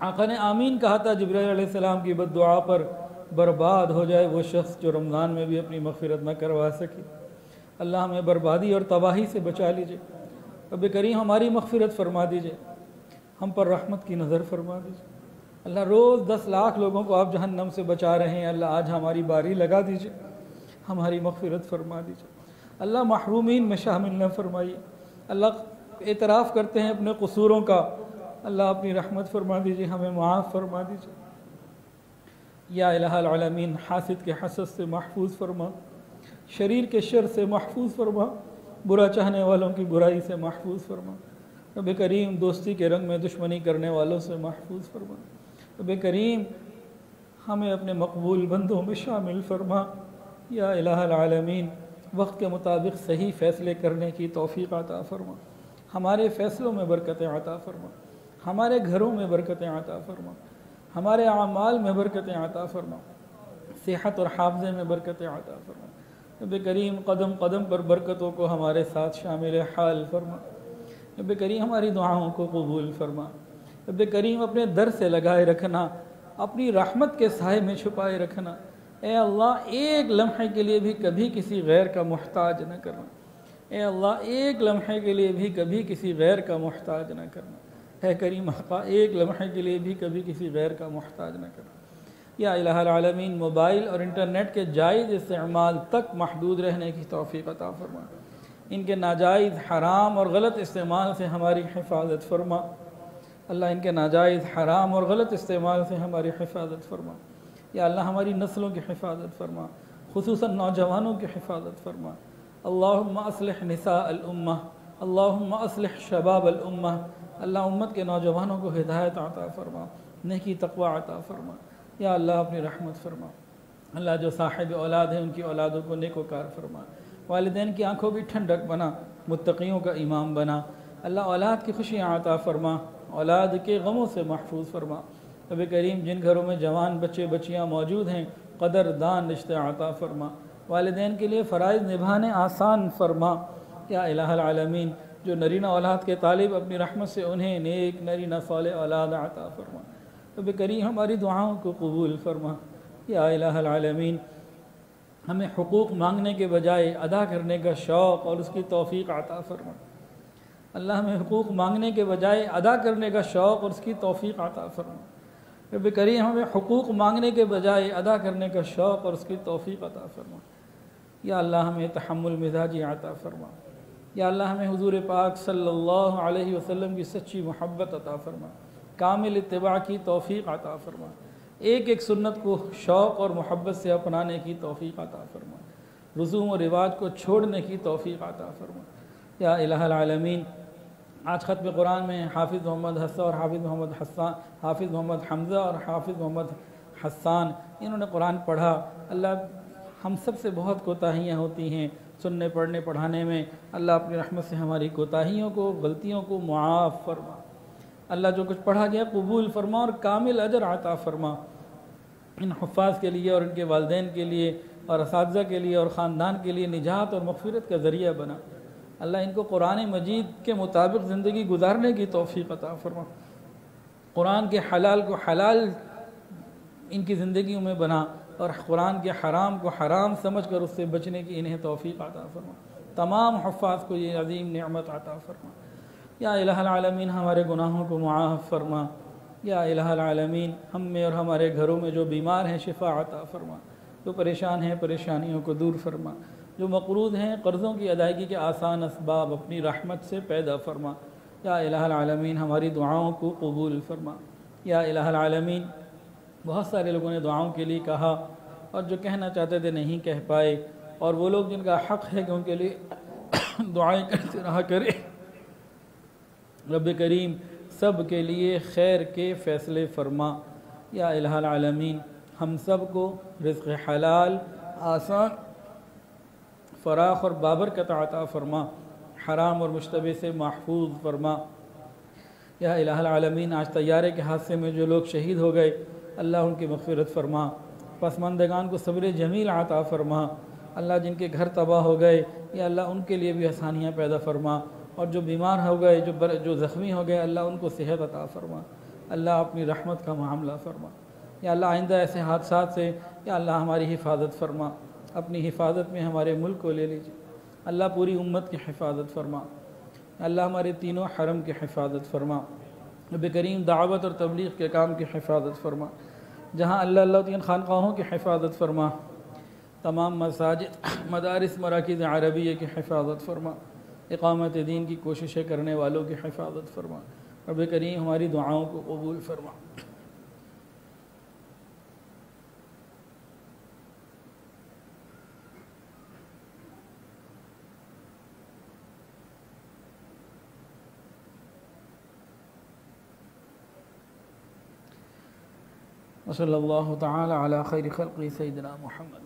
आका ने आमीन कहा था जिब्राइल अलैहिस्सलाम की बद्दुआ पर, बर्बाद हो जाए वो शख्स जो रमज़ान में भी अपनी मग़फ़िरत न करवा सके। अल्लाह हमें बर्बादी और तबाही से बचा लीजिए। रब्बे करीम हमारी मग़फ़िरत फरमा दीजिए, हम पर रहमत की नज़र फरमा दीजिए। अल्लाह रोज़ 10 लाख लोगों को आप जहन्नम से बचा रहे हैं, अल्लाह आज हमारी बारी लगा दीजिए, हमारी मग़फ़िरत फरमा दीजिए। अल्लाह महरूमीन में शामिल न फरमाइए। अल्लाह एतराफ़ करते हैं अपने क़सूरों का, अल्लाह अपनी रहमत फरमा दीजिए, हमें माफ़ फरमा दीजिए। या इलाहल आलमीन हासिद के हसद से महफूज फरमा, शरीर के शर से महफूज फरमा, बुरा चाहने वालों की बुराई से महफूज फरमा। रब्बे करीम दोस्ती के रंग में दुश्मनी करने वालों से महफूज फरमा। रब्बे करीम हमें अपने मकबूल बंदों में शामिल फरमा। या इलाहल आलमीन वक्त के मुताबिक सही फ़ैसले करने की तौफ़ीक़ अता फरमा, हमारे फ़ैसलों में बरकतें अता फरमा, हमारे घरों में बरकतें अता फरमा, हमारे आमाल में बरकतें अता फरमा, सेहत और हाफ़ज़े में बरकतें अता फरमा। रब्बे करीम कदम कदम पर बरकतों को हमारे साथ शामिल हाल फरमा। रब्बे करीम हमारी दुआओं को कबूल फरमा। रब्बे करीम अपने दर से लगाए रखना, अपनी रहमत के साए में छुपाए रखना। ए अल्लाह एक लम्हे के लिए भी कभी किसी गैर का मोहताज न करना। ए अल्लाह एक लम्हे के लिए भी कभी किसी गैर का मोहताज न करना। है करीम हक़ा एक लम्हे के लिए भी कभी किसी गैर का मोहताज न करना। या इलाहल आलमीन मोबाइल और इंटरनेट के जायज़ इस्तेमाल तक महदूद रहने की तौफ़ीक़ अता फरमा। इनके नाजायज़ हराम और गलत इस्तेमाल से हमारी हिफाजत फरमा। अल्लाह इनके नाजायज़ हराम और गलत इस्तेमाल से हमारी हिफाजत फरमा। या अल्लाह हमारी नस्लों की हिफाजत फरमा, खुसूसन नौजवानों की हिफाजत फरमा। अल्लाहुम्मा अस्लिह निसा अल उम्मा, अल्लाहुम्मा अस्लिह शबाब अल उम्मा। अल्लाह उम्मत के नौजवानों को हिदायत अता फरमा, नेकी तक़वा अता फरमा। या अल्लाह अपनी रहमत फरमा। अल्लाह जो साहिब औलाद हैं उनकी औलादों को नेकोकार फरमा, वालिदैन की आँखों की ठंडक बना, मुत्तक़ियों का इमाम बना। अल्लाह औलाद की खुशियाँ अता फरमा, औलाद के गमों से महफूज फरमा। रब्बे करीम जिन घरों में जवान बच्चे बच्चियाँ मौजूद हैं कदरदान रिश्ते अता फरमा, वालिदैन के लिए फ़राइज़ निभाने आसान फरमा। या इलाहल आलमीन जो नरीना औलाद के तालिब अपनी रहमत से उन्हें नेक नरीना सालेह औलाद अता फरमा। रब्बे करीम हमारी दुआओं को कबूल फरमा। या इलाहल आलमीन हमें हुकूक़ मांगने के बजाय अदा करने का शौक़ और उसकी तौफ़ीक़ अता फरमा। अल्लाह हमें हुकूक़ मांगने के बजाय अदा करने का शौक़ और उसकी तौफ़ीक़ अता फरमा। रब्बे करीम हमें हुकूक़ मांगने के बजाय अदा करने का शौक़ और उसकी तौफ़ीक़ अता फरमा। या अल्लाह हमें तहम्मुल मिज़ाजी अता फरमा। या अल्लाह हमें हुज़ूर पाक सल्लल्लाहु अलैहि वसल्लम की सच्ची मोहब्बत अता फरमा, कामिल इत्तिबा की तौफ़ीक़ अता फरमा, एक एक सुन्नत को शौक़ और मोहब्बत से अपनाने की तौफ़ीक़ अता फरमा, रसूम और रिवाज को छोड़ने की तौफ़ीक़ अता फरमा। या इलाहल आलमीन आज ख़त्म कुरान में हाफिज़ मोहम्मद हस्सा और हाफिज़ मोहम्मद हस्सान, हाफिज़ मोहम्मद हमज़ा और हाफिज़ मोहम्मद हस्सान इन्होंने कुरान पढ़ा। अल्लाह हम सब से बहुत कोताहियाँ होती हैं सुनने पढ़ने पढ़ाने में। अल्लाह अपनी रहमत से हमारी कोताहियों को गलतियों को मुआफ़ फरमा। अल्लाह जो कुछ पढ़ा गया कबूल फरमा और कामिल अजर अता फरमा। इन हुफ़्फ़ाज़ के लिए और इनके वालिदैन के लिए और असातिज़ा के लिए और ख़ानदान के लिए निजात और मग़फ़िरत का ज़रिया बना। अल्लाह इनको कुरान मजीद के मुताबिक ज़िंदगी गुजारने की तौफ़ीक़ अता फरमा। कुरान के हलाल को हलाल इनकी ज़िंदगियों में बना और कुरान के हराम को हराम समझ कर उससे बचने की इन्हें तौफ़ीक़ अता फरमा। तमाम हुफ़्फ़ाज़ को ये अज़ीम नेमत अता फरमा। या इलाहल आलमीन हमारे गुनाहों को मुआफ़ फरमा। या इलाहल आलमीन हम में और हमारे घरों में जो बीमार हैं शिफ़ा अता फरमा, जो परेशान हैं परेशानियों को दूर फरमा, जो मक़रूज़ हैं कर्ज़ों की अदायगी के आसान असबाब अपनी रहमत से पैदा फरमा। या इलाहल आलमीन हमारी दुआओं को कबूल फरमा। या इलाहल आलमीन बहुत सारे लोगों ने दुआओं के लिए कहा और जो कहना चाहते थे नहीं कह पाए, और वो लोग जिनका हक़ है कि उनके लिए दुआएं करते रहा करें। रब्बे करीम सब के लिए खैर के फ़ैसले फरमा। या इलाहल आलमीन हम सब को रिज़्क़ हलाल आसान फ़राख और बाबरकत अता फरमा, हराम और मुश्तबे से महफूज फरमा। या इलाहल आलमीन आज तैयारे के हादसे में जो लोग शहीद हो गए अल्लाह उनकी मग़फ़िरत फरमा, पसमानदगान को सब्र जमील अता फरमा। अल्लाह जिनके घर तबाह हो गए या अल्लाह उनके लिए भी आसानियाँ पैदा फरमा, और जो बीमार हो गए, जो ज़ख्मी हो गए, अल्लाह उनको सेहत अता फ़रमा। अल्लाह अपनी रहमत का मामला फ़रमा। या अल्लाह आइंदा ऐसे हादसात से या अल्लाह हमारी हिफाजत फ़रमा, अपनी हिफाजत में हमारे मुल्क को ले लीजिए। अल्लाह पूरी उम्मत की हिफाजत फ़रमा। अल्लाह हमारे तीनों हरम की हिफाजत फ़रमा। नबी करीम दावत और तबलीग के काम की हिफाजत फ़रमा। जहाँ अल्लाह अल्लाह खानक़ाहों की हिफाजत फ़रमा। तमाम मसाजिद, मदारिस, मराकिज़ अरबिया की हिफाजत फ़रमा। इक़ामत दीन की कोशिशें करने वालों की हिफाजत फ़रमा। रब करीम हमारी दुआओं को कबूल फ़रमा। वसल्लल्लाहु तआला अला खैरि खल्क़ि सय्यिदिना मुहम्मद।